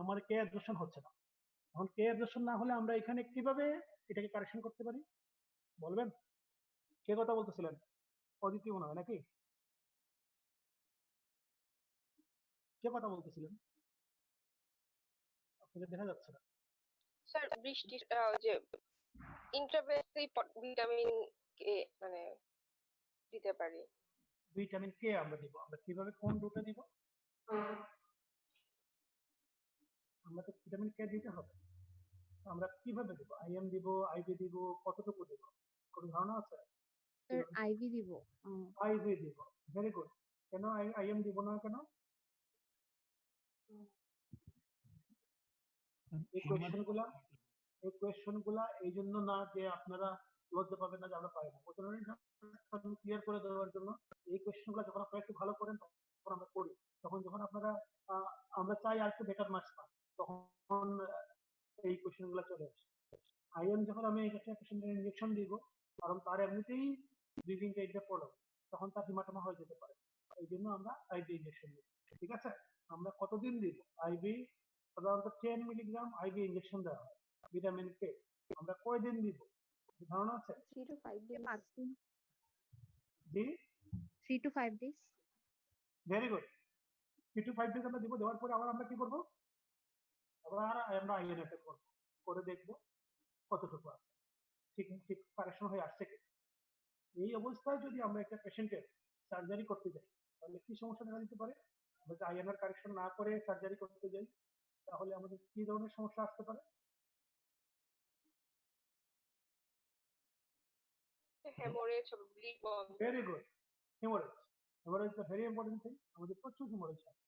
আমার কে অ্যাবজর্পশন হচ্ছে না। এখন কে অ্যাবজর্পশন না হলে আমরা এখানে কিভাবে এটাকে কারেকশন করতে পারি বলবেন? কে কথা বলতেছিলেন? অদিতি মনে হয় নাকি? কে কথা বলতেছিলেন? আপনাদের দেখা যাচ্ছে না। স্যার বৃষ্টি যে ইন্ট্রাভেনাসলি ভিটামিন কে মানে দিতে পারি। ভিটামিন কে আমরা দিব, আমরা কিভাবে কোন রুটে দিব? আমরা তো ভিটামিন কে দিতে হবে, আমরা কিভাবে দিব? আইএম দিব, আইভি দিব, কতটুকু দিব, কোনো ধারণা আছে? স্যার আইভি দিব। আইভি দিব, ভেরি গুড। কেন আইএম দিব না কেন? এই কোয়েশ্চন গুলা এই জন্য না যে আপনারা লজ্জা পাবেন না যে আমরা পাইনি, ক্লিয়ার করে দেওয়ার জন্য। এই কোয়েশ্চন গুলো যখন আপনারা একটু ভালো করেন তখন আমরা করি, তখন যখন আপনারা আমরা চাই আর একটু বেটার মার্কস পান, তখন এই কোয়েশ্চন গুলো চলে আসে। আইএম যখন আমি একটা পেশেন্টের ইনজেকশন দিব, কারণ তার এমনিতেই ব্রিদিং টাইপটা প্রবলেম, তখন তার হিমাটোমা হয়ে যেতে পারে, এই জন্য আমরা আইভি ইনজেকশন দিই। ঠিক আছে, আমরা কতদিন দিব আইভি? সাধারণত 10 মিলিগ্রাম আইভি ইনজেকশন দেওয়া হয় ভিটামিন কে। আমরা কয়দিন দিব ধারণা আছে? 3 to 5 days। 5 দিন। জি, 3 to 5 days। Very good. 3 to 5 days আমরা দিব, দেওয়ার পরে আবার আমরা কি করব? আবার আমরা আইএনএফ করব, করে দেখব কতটুকু আছে, ঠিক কারেকশন হয়ে আসছে কি। এই অবস্থায় যদি আমরা একটা পেশেন্টের সার্জারি করতে যাই, তাহলে কি সমস্যা দেখা দিতে পারে? আমরা যদি আইএনআর কারেকশন না করে সার্জারি করতে যাই, তাহলে আমাদের কি ধরনের সমস্যা আসতে পারে? হেমোরেজ, ব্লিড বন্ধ। Very good, haemorrhage. Haemorrhage is very important thing. আমাদের প্রচুর হেমোরেজ হয়,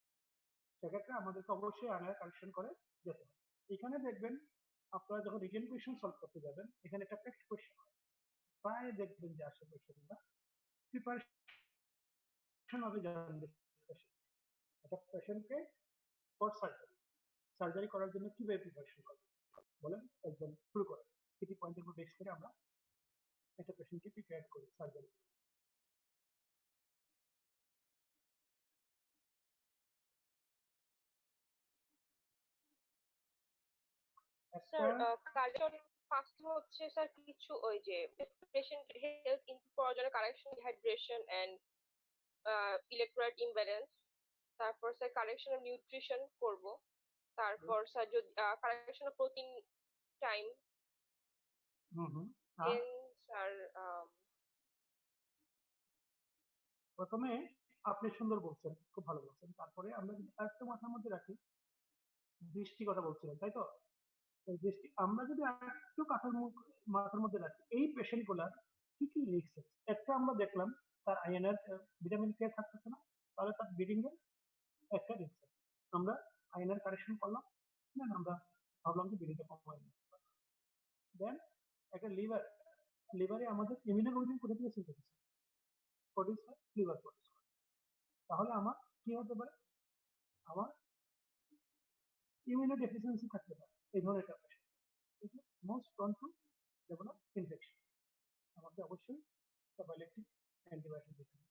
সেক্ষেত্রে আমাদেরকে অবশ্যই আইএনআর কারেকশন করে যেতে হবে। এখানে দেখবেন আপনারা যখন রিটেন কোয়েশ্চন সলভ করতে যাবেন, এখানে একটা টেক্সট কোয়েশ্চন হয়, প্রায় দেখবেন যে আসে কোয়েশ্চনটা প্রিপারেশন হবে জন্ডিস পেশেন্ট। একটা পেশেন্টকে ফর সার্জারি করার জন্য কিভাবে প্রিপারেশন করবে, বলেন একদম শুরু করেন। কি পয়েন্টের উপর বেস করে আমরা একটা পেশেন্টকে প্রিপেয়ার করি সার্জারি। স্যার কারেকশন ফার্স্ট হচ্ছে স্যার কিছু ওই যে পেশেন্ট হেলথ ইমপ্রুভ করার জন্য correction hydration and electrolyte imbalance, তারপর স্যার কারেকশন অফ নিউট্রিশন করব, তারপর স্যার যদি correction of protein time, then sir প্রথমে আপনি সুন্দর বলছেন, খুব ভালো বলছেন। তারপরে আমরা যদি আরেকটা মাথার মধ্যে রাখি, দৃষ্টি কথা বলছিলেন তাই তো, এই দৃষ্টি আমরা যদি আরেকটু মাথার মধ্যে রাখি, এই পেশেন্ট গুলার কি কি রিস্ক আছে। একটা আমরা দেখলাম তার আয়রনের ভিটামিন কে থাকতেছে না, তাহলে তার ব্লিডিং এর একটা রিস্ক আছে। আমরা আয়রনের কারেকশন করলাম না, আমরা ভাবলাম যে ব্লিডিংটা কমাই দিই। দেন একটা লিভারে আমাদের ইমিউনোগ্লোবিন কোথা থেকে সিনথেসিস প্রোডিউস হয়, লিভার প্রোডিউস হয়। তাহলে আমার কি হতে পারে, আমার ইমিউনো ডেফিসিয়েন্সি থাকতে পারে। এই ধরনের একটা patient most prawn to develop infection, আমাকে অবশ্যই প্রোফাইলেক্টিক অ্যান্টিবায়োটিক দিতে হবে।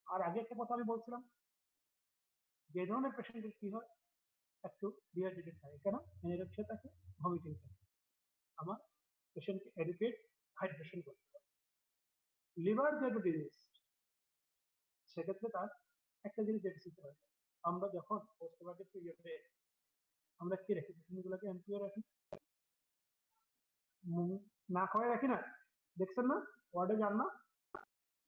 আর আগে একটা কথা আমি বলছিলাম, যে ধরনের পেশেন্টের কি হয়, একটু ডিহাইড্রেটেড থাকে, কেন এনারেক্সিয়া থাকে, ভমিটিং থাকে, আমার পেশেন্টকে এডুকেট হাইড্রেশন করতে হবে। লিভার যেহেতু ডিজিজ, সেক্ষেত্রে তার একটা জিনিস ডেফিসিট হয়। আমরা যখন পোস্টবায়োটিক পিরিয়ডে আমরা কি রাখি, পেশেন্টগুলোকে এমপিও রাখি, না খাওয়াই রাখি না, দেখছেন না ওয়ার্ডে যান না,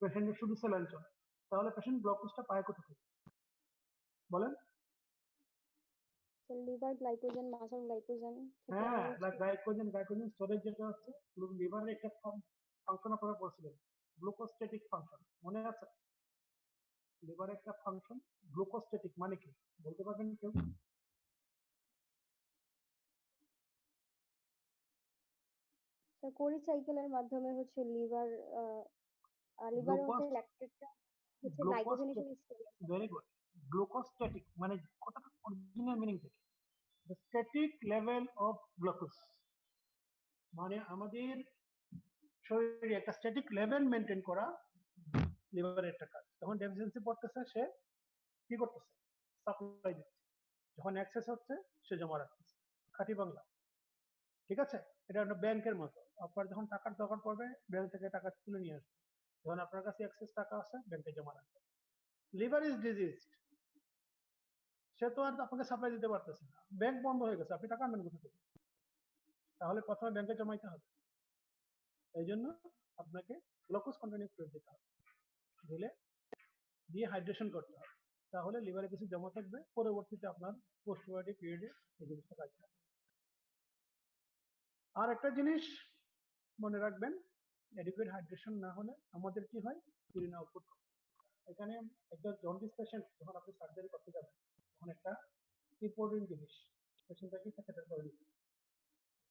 পেশেন্টের শুধু স্যালাইন চলে, তাহলে পেশেন্ট গ্লুকোজটা পায় কোথা থেকে বলেন? লিভার গ্লাইকোজেন, মাসল গ্লাইকোজেন, হ্যাঁ, গ্লাইকোজেন স্টোরেজ যেটা হচ্ছে লিভারের একটা ফাংশন আপনারা বলছিলেন, গ্লুকোস্ট্যাটিক ফাংশন, মনে আছে? লিভারের একটা ফাংশন গ্লুকোস্ট্যাটিক মানে কি বলতে পারবেন কেউ? কোরি সাইকেলের মাধ্যমে হচ্ছে লিভারে হচ্ছে ল্যাকটেটটা হচ্ছে গ্লাইকোজেন হিসেবে স্টোর হয়। Very good. গ্লুকোস্ট্যাটিক মানে কথাটা অরিজিনাল মিনিং থেকে, the static level of glucose, মানে আমাদের শরীরে একটা স্ট্যাটিক লেভেল মেনটেন করা লিভারের একটা কাজ। যখন ডেফিসিয়েন্সি পড়তেছে সে কি করতেছে, সাপ্লাই দিচ্ছে, যখন এক্সেস হচ্ছে সে জমা রাখতেছে। খাঁটি বাংলা, ঠিক আছে? এটা একটা ব্যাংকের মতো, আপনার যখন টাকার দরকার পড়বে ব্যাংক থেকে টাকা তুলে নিয়ে আসবে, যখন আপনার কাছে এক্সেস টাকা আছে ব্যাংকে জমা রাখবে। লিভার ইজ ডিজিজ, সে তো আর আপনাকে সাপ্লাই দিতে পারতেছে না, ব্যাংক বন্ধ হয়ে গেছে, আপনি টাকা আনবেন কোথা থেকে? তাহলে প্রথমে ব্যাংকে জমাইতে হবে। এই জন্য আপনাকে গ্লুকোজ কন্টেনিং ফ্লুইড দিতে হবে, দিলে দিয়ে হাইড্রেশন করতে হবে, তাহলে লিভারে কিছু জমা থাকবে, পরবর্তীতে আপনার পোস্টবায়োটিক পিরিয়ডে এই জিনিসটা কাজে লাগবে। আর একটা জিনিস মনে রাখবেন, অ্যাডিকুয়েট হাইড্রেশন না হলে আমাদের কি হয়, ইউরিন আউটপুট। এখানে একটা জন্ডিস পেশেন্ট যখন আপনি সার্জারি করতে যাবেন, তখন একটা ইম্পর্টেন্ট জিনিস, পেশেন্টটাকে ক্যাথেটার করে দিতে।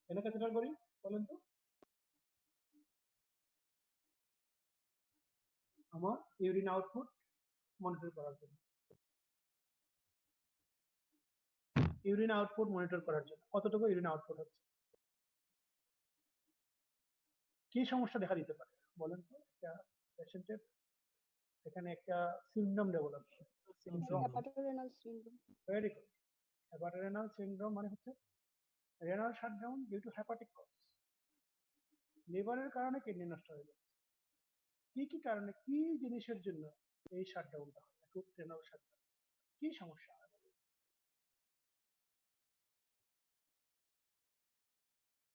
কেন ক্যাথেটার করি বলেন তো? আমার ইউরিন আউটপুট মনিটর করার জন্য, ইউরিন আউটপুট মনিটর করার জন্য কতটুকু ইউরিন আউটপুট হচ্ছে, কি সমস্যা দেখা দিতে পারে বলেন তো? একটা পেশেন্টের এখানে একটা syndrome develop, hepatorenal syndrome. Very good. Hepatorenal syndrome মানে হচ্ছে renal shutdown due to hepatic cause, লিভারের কারণে কিডনি নষ্ট হয়ে যাচ্ছে। কি কি কারণে, কি জিনিসের জন্য এই শাটডাউনটা হয়, অ্যাকুট রেনাল শাটডাউন, কি সমস্যা হয়?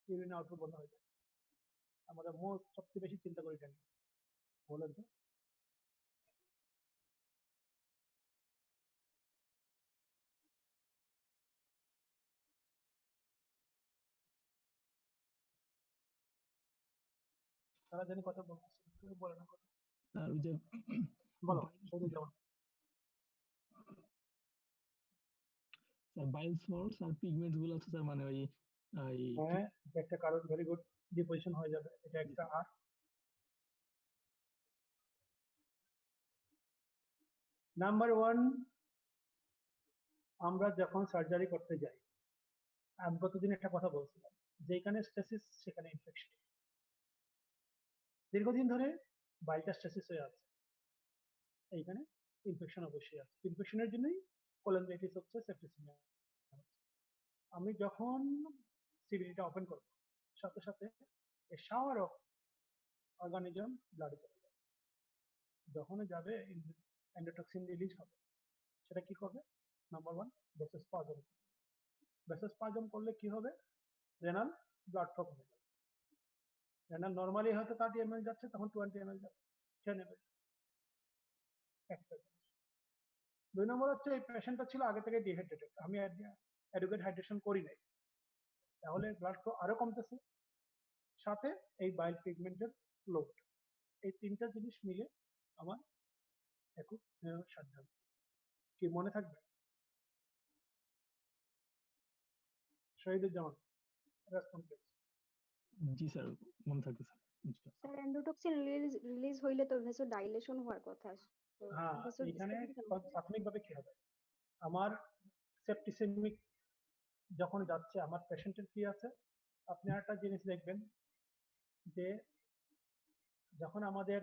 ইউরিন আউটপুট বন্ধ হয়ে যায়। আমরা মোস্ট সবচেয়ে বেশি চিন্তা করি কেন বলেন তো? তারা জানি কথা বলতেছে, কেউ বলে না কথা, আর ওই যে বলো শুধু যেমন বাইল সল্টস আর পিগমেন্টস গুলো আছে স্যার, মানে ওই হ্যাঁ, এটা একটা কারণ, ভেরি গুড, ডিপোজিশন হয়ে যাবে, এটা একটা। আর নাম্বার ওয়ান, আমরা যখন সার্জারি করতে যাই আমি গতদিন একটা কথা বলছিলাম, যেখানে স্ট্রেসিস সেখানে ইনফেকশন। দীর্ঘদিন ধরে বাইলটা স্ট্রেসিস হয়ে আছে, এইখানে ইনফেকশন অবশ্যই আছে। ইনফেকশনের জন্যই কোলনজাইটিস হচ্ছে, সেপ্টিসিমিয়া। আমি যখন সিভিলিটা ওপেন করব, সাথে সাথে এ শাওয়ার অফ অর্গানিজম ব্লাডে চলে যাবে। যখন যাবে এন্ডোটক্সিন রিলিজ হবে, সেটা কি করবে? নাম্বার 1, ভেসোস্পাজম। ভেসোস্পাজম করলে কি হবে? রেনাল ব্লাড ফ্লো কমে যাবে। রেনাল নর্মালি হয়তো 30 ml যাচ্ছে, তখন 20 ml যাবে, 10 ml। একটা। 2 নম্বর হচ্ছে এই পেশেন্টটা ছিল আগে থেকে ডিহাইড্রেটেড, আমি অ্যাডুকেট হাইড্রেশন করি নাই, তাহলে ব্লাড ফ্লো আরো কমতেছে, সাথে এই বাইল পিগমেন্টের লোড, এই তিনটা জিনিস মিলে আমার একটু সাবধান। কি মনে থাকবে? শহীদুজ্জামান, রেসপন্স। জি স্যার, মনে থাকবে স্যার। স্যার এন্ডোটক্সিন রিলিজ হইলে তো ভেসো ডাইলেশন হওয়ার কথা। তো হ্যাঁ, ভেসো এখানে ডিসপ্লেসিয়া কেন? প্রাথমিকভাবে কি হবে? আমার সেপ্টিসেমিক যখন যাচ্ছে, আমার পেশেন্টের কি আছে? আপনি একটা জিনিস দেখবেন যে যখন আমাদের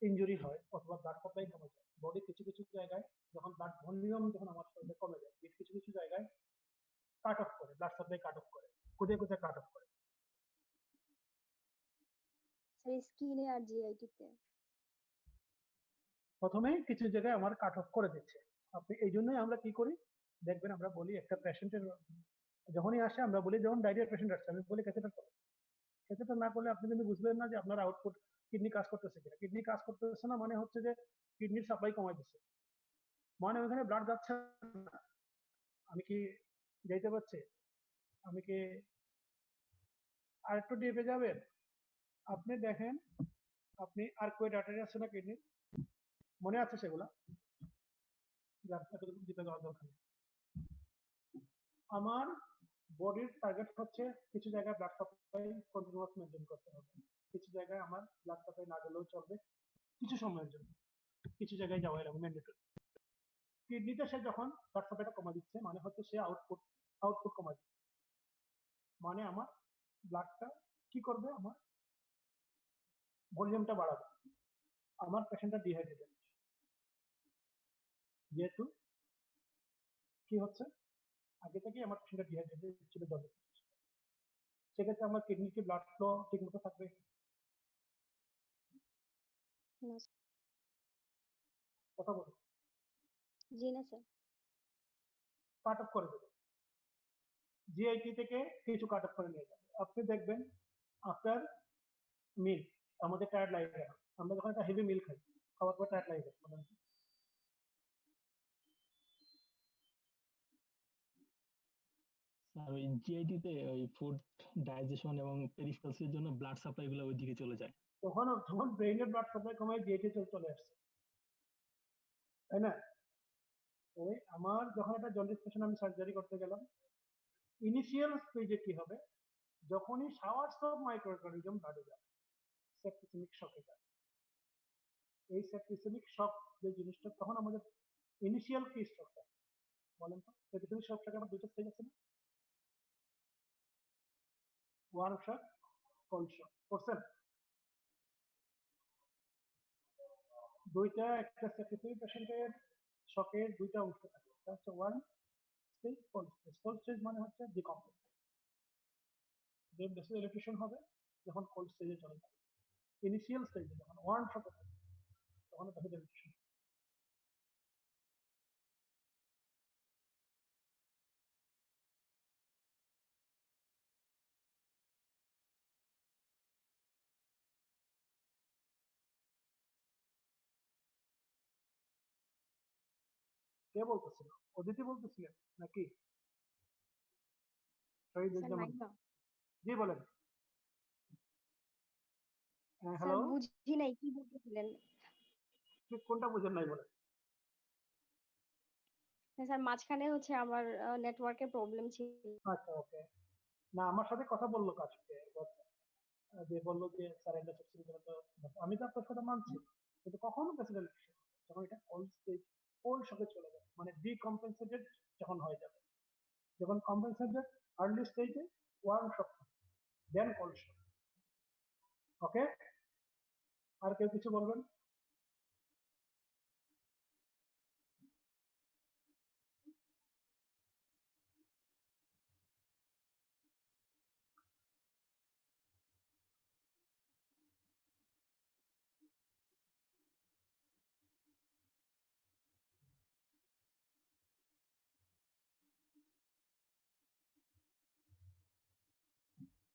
ইনজুরি হয় অথবা ব্লাড সাপ্লাই কমে যায়, বডি কিছু কিছু জায়গায় যখন ব্লাড ভলিউম যখন আমার শরীরে কমে যায়, কিছু কিছু জায়গায় কাট অফ করে, ব্লাড সাপ্লাই কাট অফ করে, কোথায় কোথায় কাট অফ করে? স্যার স্কিনে আর জিআইটি তে। প্রথমেই কিছু জায়গায় আমার কাট অফ করে দিচ্ছে। আপনি এই জন্যই আমরা কি করি দেখবেন, আমরা বলি একটা পেশেন্টের যখনই আসে, আমরা বলি যখন ডায়রিয়ার পেশেন্ট আসছে, আমি বলি ক্যাথেটার করো। ক্যাথেটার না করলে আপনি কিন্তু বুঝবেন না যে আপনার আউটপুট কিডনি কাজ করতেছে কিনা। কিডনি কাজ করতেছে না মানে হচ্ছে যে কিডনির সাপ্লাই কমাই দিচ্ছে, মানে ওখানে ব্লাড যাচ্ছে না। আমি কি যাইতে পারছি? আমি কি আর একটু ডিপে যাবেন? আপনি দেখেন, আপনি আর্কুয়েট আর্টারি আছে না কিডনি, মনে আছে সেগুলা? যার এতটুকু ডিপে যাওয়ার দরকার নেই। আমার বডির টার্গেট হচ্ছে কিছু জায়গায় ব্লাড সাপ্লাই কন্টিনিউয়াস মেনটেন করতে হবে, কিছু জায়গায় আমার ব্লাড সাপ্লাই না গেলেও চলবে কিছু সময়ের জন্য, কিছু জায়গায় যাওয়া এরকম ম্যান্ডেটরি। কিডনিতে সে যখন ব্লাড সাপ্লাইটা কমা দিচ্ছে, মানে হচ্ছে সে আউটপুট কমা দিচ্ছে, মানে আমার ব্লাডটা কি করবে? আমার ভলিউমটা বাড়াবে। আমার পেশেন্টটা ডিহাইড্রেটেড, যেহেতু কি হচ্ছে আগে থেকেই আমার পেশেন্টটা ডিহাইড্রেটেড ছিল, জল, সেক্ষেত্রে আমার কিডনিতে ব্লাড ফ্লো ঠিক মতো থাকবে? না কথা বলুন। জি না স্যার। কাট অফ করে দেবে, জিআইটি থেকে কিছু কাট অফ করে নিয়ে যাবে। আপনি দেখবেন আফটার মিল আমাদের টায়ার্ড লাগে না, আমরা যখন একটা হেভি মিল খাই, খাওয়ার পর টায়ার্ড লাগে মানে স্যার ওই জিআইটি তে ওই ফুড ডাইজেশন এবং পেরিফেরালসের জন্য ব্লাড সাপ্লাই গুলো ওইদিকে চলে যায়। তখন ব্রেইনের ব্লাড সাপ্লাই কমায় জিআইটি চলে আসছে, তাই না? ওই আমার যখন একটা জন্ডিস পেশেন্ট আমি সার্জারি করতে গেলাম, ইনিশিয়াল স্টেজে কি হবে? যখনই শাওয়ার্স অফ মাইক্রো অর্গানিজম ব্লাডে যাবে, সেপ্টিসেমিক শকে যায়। এই সেপ্টিসেমিক শক যে জিনিসটা, তখন আমাদের ইনিশিয়াল কি স্ট্রোকটা বলেন তো? সেপ্টিসেমিক শকটাকে আমার দুটো স্টেজ আছে না? ওয়ার্ম শক, কোল্ড শক করছেন? দুইটা, একটা সেপ্টিসেমিক পেশেন্টের শকের দুইটা অংশ থাকে, একটা হচ্ছে warm stage, cold stage. Cold stage মানে হচ্ছে ডিকম্পোজ, যে বেশি ইলেকট্রিশন হবে যখন কোল্ড স্টেজে চলে যাবে। ইনিশিয়াল স্টেজে যখন ওয়ার্ম শকে থাকে তখন বেশি ইলেকট্রিশন। কে বলতেছিল? অদিতি বলতেছিলেন নাকি স্যার শহীদুজ্জামান? নাইমা। জি বলেন। স্যার হ্যালো, বুঝি নাই কি বলতেছিলেন। কোনটা বুঝেন নাই বলেন? স্যার মাঝখানে হচ্ছে আমার নেটওয়ার্কের প্রবলেম ছিল। আচ্ছা, ওকে। না, আমার সাথে কথা বললো কাজকে, যে বললো যে স্যার এন্ডোসেপসিস গুলো তো, আমি তো আপনার কথা মানছি, কিন্তু কখনো প্রেসিডেন্ট যখন এটা কোল্ড স্টেজ, কোল্ড শকে চলে যাবে, মানে ডিকম্পেনসেটেড যখন হয়ে যাবে, যখন কম্পেনসেটেড আর্লি স্টেজে ওয়ার্ম শক, দেন কোল্ড শক। ওকে, আর কেউ কিছু বলবেন?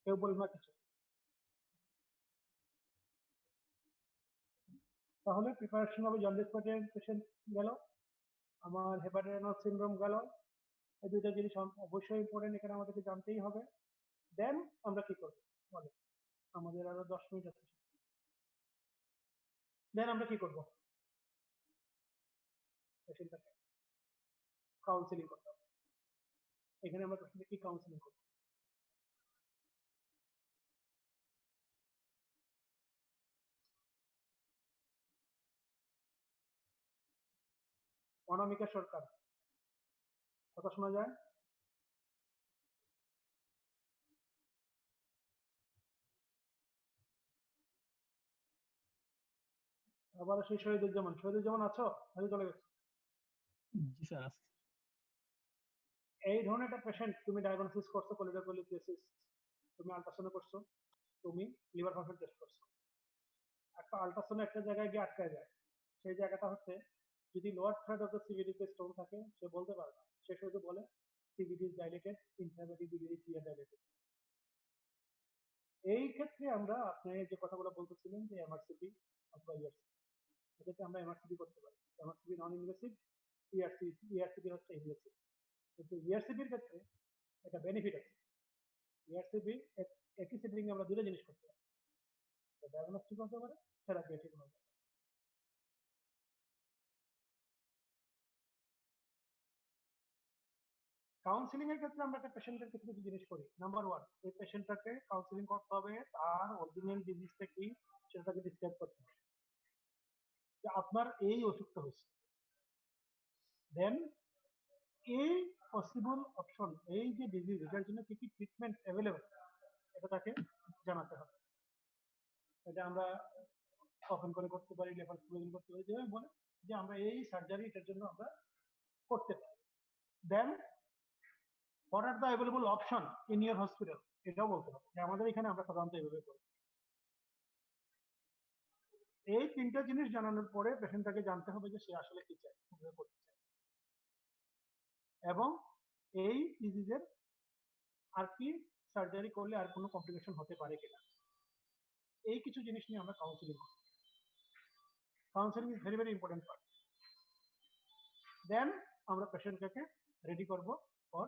কেউ বলবেন না কিছু? তাহলে প্রিপারেশন হবে জন্ডিস পেশেন্ট গেল, আমার হেপাটাইটিস সিনড্রোম গেল, এই দুইটা জিনিস অবশ্যই ইম্পর্টেন্ট, এখানে আমাদেরকে জানতেই হবে। দেন আমরা কি করবো বলে, আমাদের আরো 10 মিনিট আছে। দেন আমরা কি করবো? পেশেন্টটাকে কাউন্সিলিং করতে হবে। এখানে আমরা পেশেন্টকে কি কাউন্সিলিং করবো? অনামিকা সরকার, কথা শোনা যায়? আবার সেই শহীদুজ্জামান আছো? আমি চলে গেছি। জি স্যার। এই ধরনের একটা পেশেন্ট তুমি ডায়াগনোসিস করছো কোলিডোকোলিথিয়াসিস, তুমি আল্ট্রাসাউন্ড করছো, তুমি লিভার ফাংশন টেস্ট করছো, একটা আল্ট্রাসাউন্ড একটা জায়গায় গিয়ে আটকায় যায়, সেই জায়গাটা হচ্ছে যদি lower third of the CVD তে স্টোন থাকে, সে বলতে পারবে না, সে শুধু বলে CVD is dilated, inflammatory biliary clear dilated. এই ক্ষেত্রে আমরা আপনি যে কথাগুলো বলতেছিলেন যে এমআরসিপি অথবা ইআরসিপি, এক্ষেত্রে আমরা এমআরসিপি করতে পারি। এমআরসিপি নন ইনভেসিভ, ইআরসিপি হচ্ছে ইনভেসিভ। কিন্তু ইআরসিপির ক্ষেত্রে একটা বেনিফিট আছে। ইআরসিপি একই সিটিং আমরা দুটো জিনিস করতে পারি, ডায়াগনস্টিক হতে পারে, থেরাপিউটিক হতে পারে। কাউন্সিলিং এর ক্ষেত্রে আমরা একটা পেশেন্টের কিছু কিছু জিনিস করি। নাম্বার 1, এই পেশেন্টটাকে কাউন্সিলিং করতে হবে, তার অরিজিনাল ডিজিজটা কি সেটাকে ডিসক্রাইব করতে হবে, যে আপনার এই অসুখটা হচ্ছে। দেন এই পসিবল অপশন, এই যে ডিজিজ, এটার জন্য কি কি ট্রিটমেন্ট অ্যাভেলেবল, এটা তাকে জানাতে হবে। এটা আমরা ওপেন করে করতে পারি, লেফারেন্স করতে পারি, যেভাবে বলে যে আমরা এই সার্জারি এটার জন্য আমরা করতে পারি। দেন what are the available option in your hospital, এটাও বলতে হবে যে আমাদের এখানে আমরা সাধারণত এইভাবে করি। এই তিনটা জিনিস জানানোর পরে পেশেন্টটাকে জানতে হবে যে সে আসলে কি চায়, কিভাবে করতে চায়, এবং এই ডিজিজের আর কি সার্জারি করলে আর কোনো কমপ্লিকেশন হতে পারে কিনা, এই কিছু জিনিস নিয়ে আমরা কাউন্সিলিং করি। Counselling is very very important part. Then আমরা পেশেন্টটাকে রেডি করব ফর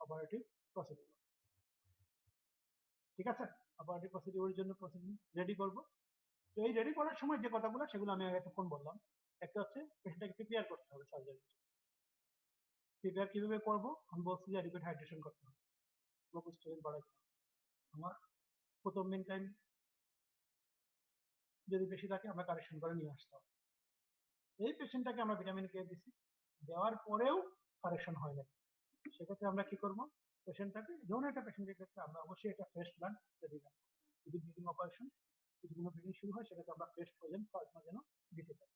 অপারেটিভ প্রসিডিউর। ঠিক আছে, অপারেটিভ প্রসিডিউরের জন্য রেডি করব। তো এই রেডি করার সময় যে কথাগুলো, সেগুলো আমি আগে এতক্ষণ বললাম। একটা হচ্ছে পেশেন্টটাকে প্রিপেয়ার করতে হবে সার্জারি। প্রিপেয়ার কিভাবে করব? আমি বলছি যে অ্যাডিকুয়েট হাইড্রেশন করতে হবে, গ্লুকোজ লেভেল বাড়াইতে হবে। আমার প্রথম মেন টাইম যদি বেশি থাকে আমরা কারেকশন করে নিয়ে আসতে হবে। এই পেশেন্টটাকে আমরা ভিটামিন কে দিছি, দেওয়ার পরেও কারেকশন হয় না, সেক্ষেত্রে আমরা কি করব? পেশেন্টটাকে, ধরুন একটা পেশেন্টের ক্ষেত্রে আমরা অবশ্যই একটা ফ্রেশ ব্লাড রেডি রাখবো। যদি ব্লিডিং অপারেশন, যদি কোনো ব্লিডিং শুরু হয়, সেটাকে আমরা ফ্রেশ ফ্রোজেন প্লাজমা যেন দিতে পারি।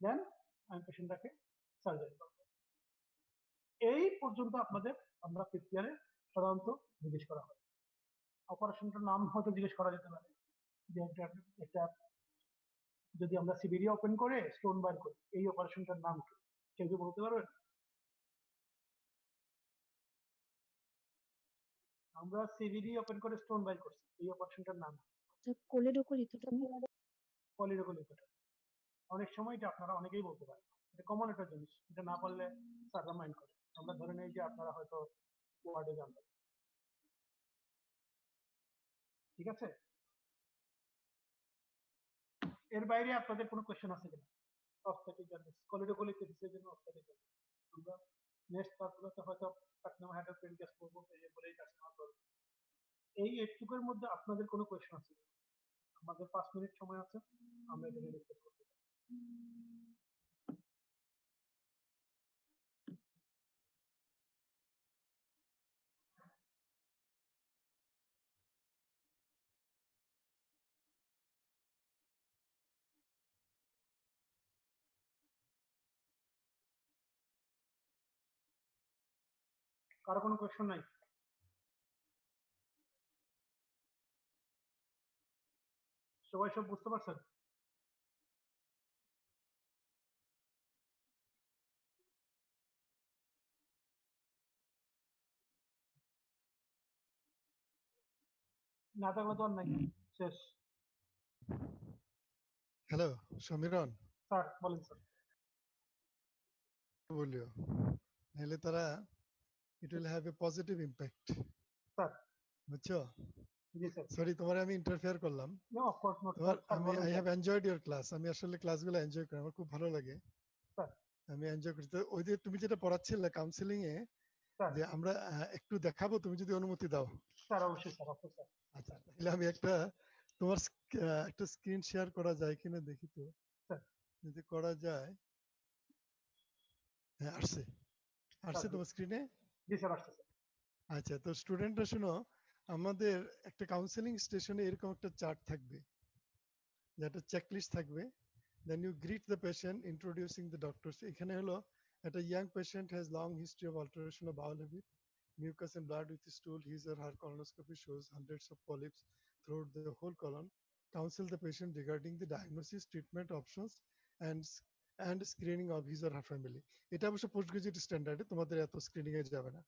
দেন আমি পেশেন্টটাকে সার্জারি করব। এই পর্যন্ত আপনাদের আমরা প্রিপেয়ারে সাধারণত জিজ্ঞেস করা হয়। অপারেশনটার নাম হয়তো জিজ্ঞেস করা যেতে পারে, যে একটা যদি আমরা সিবিডি ওপেন করে স্টোন বার করি, এই অপারেশনটার নাম কি? কেউ কি বলতে পারবেন? আমরা সিবিডি ওপেন করে স্টোন বার করছি, এই অপারেশনটার নাম কোলিডোকোলিথেক্টমি। পলিডোকোলিথেক্টমি। অনেক সময় এটা আপনারা অনেকেই বলতে পারেন, এটা কমন একটা জিনিস, এটা না পারলে স্যাররা মাইন্ড করে। আমরা ধরে নেই যে আপনারা হয়তো ওয়ার্ডে জানবেন। ঠিক আছে, এর বাইরে আপনাদের কোনো কোয়েশ্চেন আছে কিনা? অবস্ট্রাকটিভ জন্ডিস, কোলিডোকোলিথেসিসের জন্য অবস্ট্রাকটিভ জন্ডিস আমরা নেক্সট ক্লাসগুলোতে হয়তো প্লাটিনাম হাইড্রোক্সাইড গ্যাস করব, বলেই কাজ করব। এই একটুকুর মধ্যে আপনাদের কোনো কোয়েশ্চেন আছে? আমাদের 5 মিনিট সময় আছে, আমরা এটা নিয়ে ডিসকাস করতে পারি। কারো কোনো কোয়েশ্চন নাই? সবাই সব বুঝতে পারছেন? না থাকলে তো আর নাই, শেষ। হ্যালো সমীরণ, স্যার বলেন স্যার। বলিও নাহলে তারা it will have a positive impact. Sir বুঝছো? জি স্যার। সরি তোমার আমি ইন্টারফেয়ার করলাম। নো অফ কোর্স নট তোমার স্যার, আমি বলেন I sir. Have enjoyed your class. আমি আসলে ক্লাসগুলো এনজয় করি, আমার খুব ভালো লাগে। স্যার আমি এনজয় করি। তো ওই যে তুমি যেটা পড়াচ্ছিলে কাউন্সিলিং এ, স্যার যে আমরা একটু দেখাবো, তুমি যদি অনুমতি দাও। স্যার অবশ্যই স্যার, অবশ্যই স্যার। আচ্ছা, তাহলে আমি একটা তোমার একটা স্ক্রিন শেয়ার করা যায় কিনা দেখি তো। স্যার যদি করা যায়। হ্যাঁ, আসছে আসছে স্যার, তোমার স্ক্রিনে। জি স্যার আসছে স্যার। আচ্ছা, তো স্টুডেন্টরা শোনো, আমাদের একটা কাউন্সেলিং স্টেশনে এরকম একটা চার্ট থাকবে, যেটা চেকলিস্ট থাকবে। Then you greet the patient introducing the doctors. এখানে হলো একটা young patient has long history of alteration of bowel habit, mucus and blood with stool. His or her colonoscopy shows hundreds of polyps throughout the whole colon. Counsel the patient regarding the diagnosis, treatment options, and and screening of his or her family. এটা অবশ্য পোস্ট গ্রাজুয়েট স্ট্যান্ডার্ডে, তোমাদের এত স্ক্রিনিং এ যাবে না।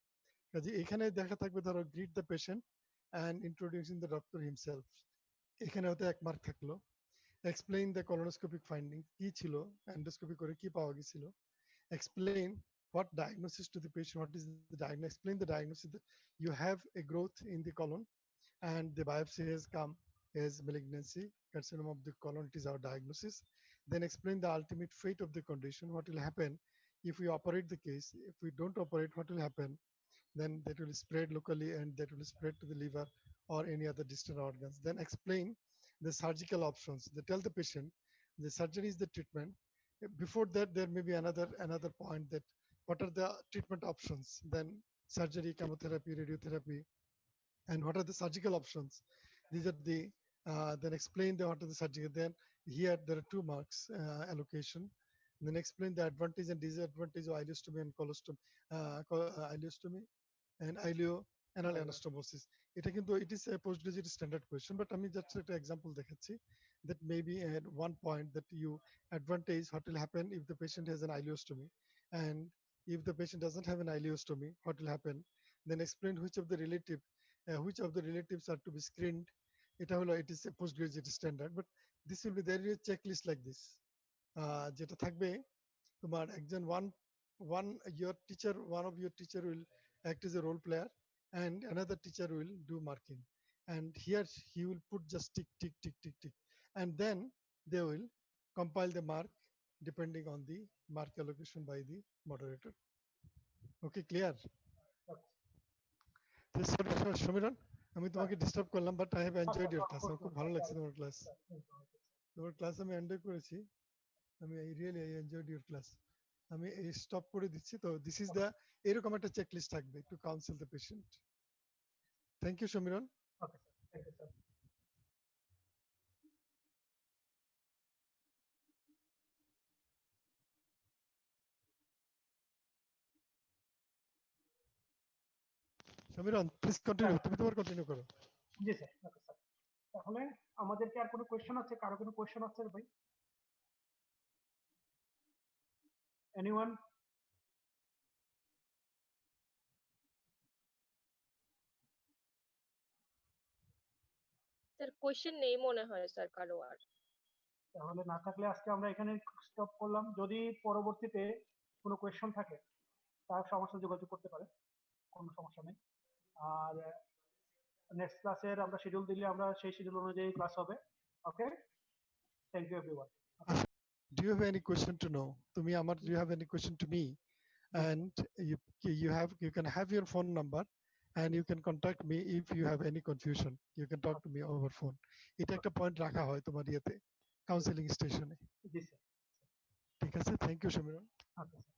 কাজে এখানে দেখা থাকবে ধরো greet the patient and introducing the doctor himself. এখানে হয়তো 1 মার্ক থাকলো। এক্সপ্লেইন দ্য কলোনোস্কোপিক ফাইন্ডিং, কি ছিল, এন্ডোস্কোপি করে কি পাওয়া গেছিল। Explain what diagnosis to the patient, what is the diagnosis, explain the diagnosis that you have a growth in the colon and the biopsy has come as malignancy, carcinoma of the colon, it is our diagnosis. Then explain the ultimate fate of the condition, what will happen if we operate the case, if we don't operate, what will happen, then that will spread locally and that will spread to the liver or any other distant organs. Then explain the surgical options. They tell the patient the surgery is the treatment. Before that, there may be another point, that what are the treatment options, then surgery, chemotherapy, radiotherapy, and what are the surgical options. These are the then explain the what are the surgical. Then here there are 2 marks allocation. Then explain the advantage and disadvantage of ileostomy and colostomy, ileostomy and ileoanal anastomosis. এটা কিন্তু it is a postgraduate standard question, but আমি just একটা example দেখাচ্ছি, that maybe at one point that you advantage, what will happen if the patient has an ileostomy, and if the patient doesn't have an ileostomy, what will happen. Then explain which of the relatives are to be screened. এটা হলো it is a postgraduate standard, but this will be there is a checklist like this, যেটা থাকবে তোমার একজন one of your teacher will act as a role player and another teacher will do marking, and here he will put just tick tick tick tick tick, and then they will compile the mark depending on the mark allocation by the moderator. Okay, clear? সমীরণ, আমি তোমাকে ডিস্টার্ব করলাম, but I have enjoyed your class. আমার খুব ভালো লাগছে তোমার ক্লাস। তোমার ক্লাস আমি এনজয় করেছি। আমি রিয়েলি এনজয়েড ইউর ক্লাস। আমি স্টপ করে দিচ্ছি। তো দিস ইজ দ্য, এরকম একটা চেকলিস্ট থাকবে to counsel the patient. Thank you Samiran. Okay sir, thank you sir. Samiran please continue, তুমি তোমার কন্টিনিউ করো। জি স্যার, ওকে স্যার। তাহলে আমাদেরকে আর কোনো কোয়েশ্চেন আছে? কারো কোনো কোয়েশ্চেন আছে ভাই? এনিওয়ান? স্যার কোশ্চেন নেই মনে হয় স্যার কারো আর। তাহলে না থাকলে আজকে আমরা এখানে স্টপ করলাম। যদি পরবর্তীতে কোনো কোয়েশ্চেন থাকে তার সমস্যা যোগাযোগ করতে পারে, কোনো সমস্যা নেই। আর নেক্সট ক্লাসের আমরা শিডিউল দিলে আমরা সেই শিডিউল অনুযায়ী ক্লাস হবে। Okay, thank you everyone. Do you have any question to know? Do you have any question to me? And you can have your phone number and you can contact me if you have any confusion. You can talk to me over phone. এটা একটা পয়েন্ট রাখা হয় তোমার ইয়েতে কাউন্সেলিং স্টেশনে। জি স্যার। ঠিক আছে, thank you Samiran. Okay sir.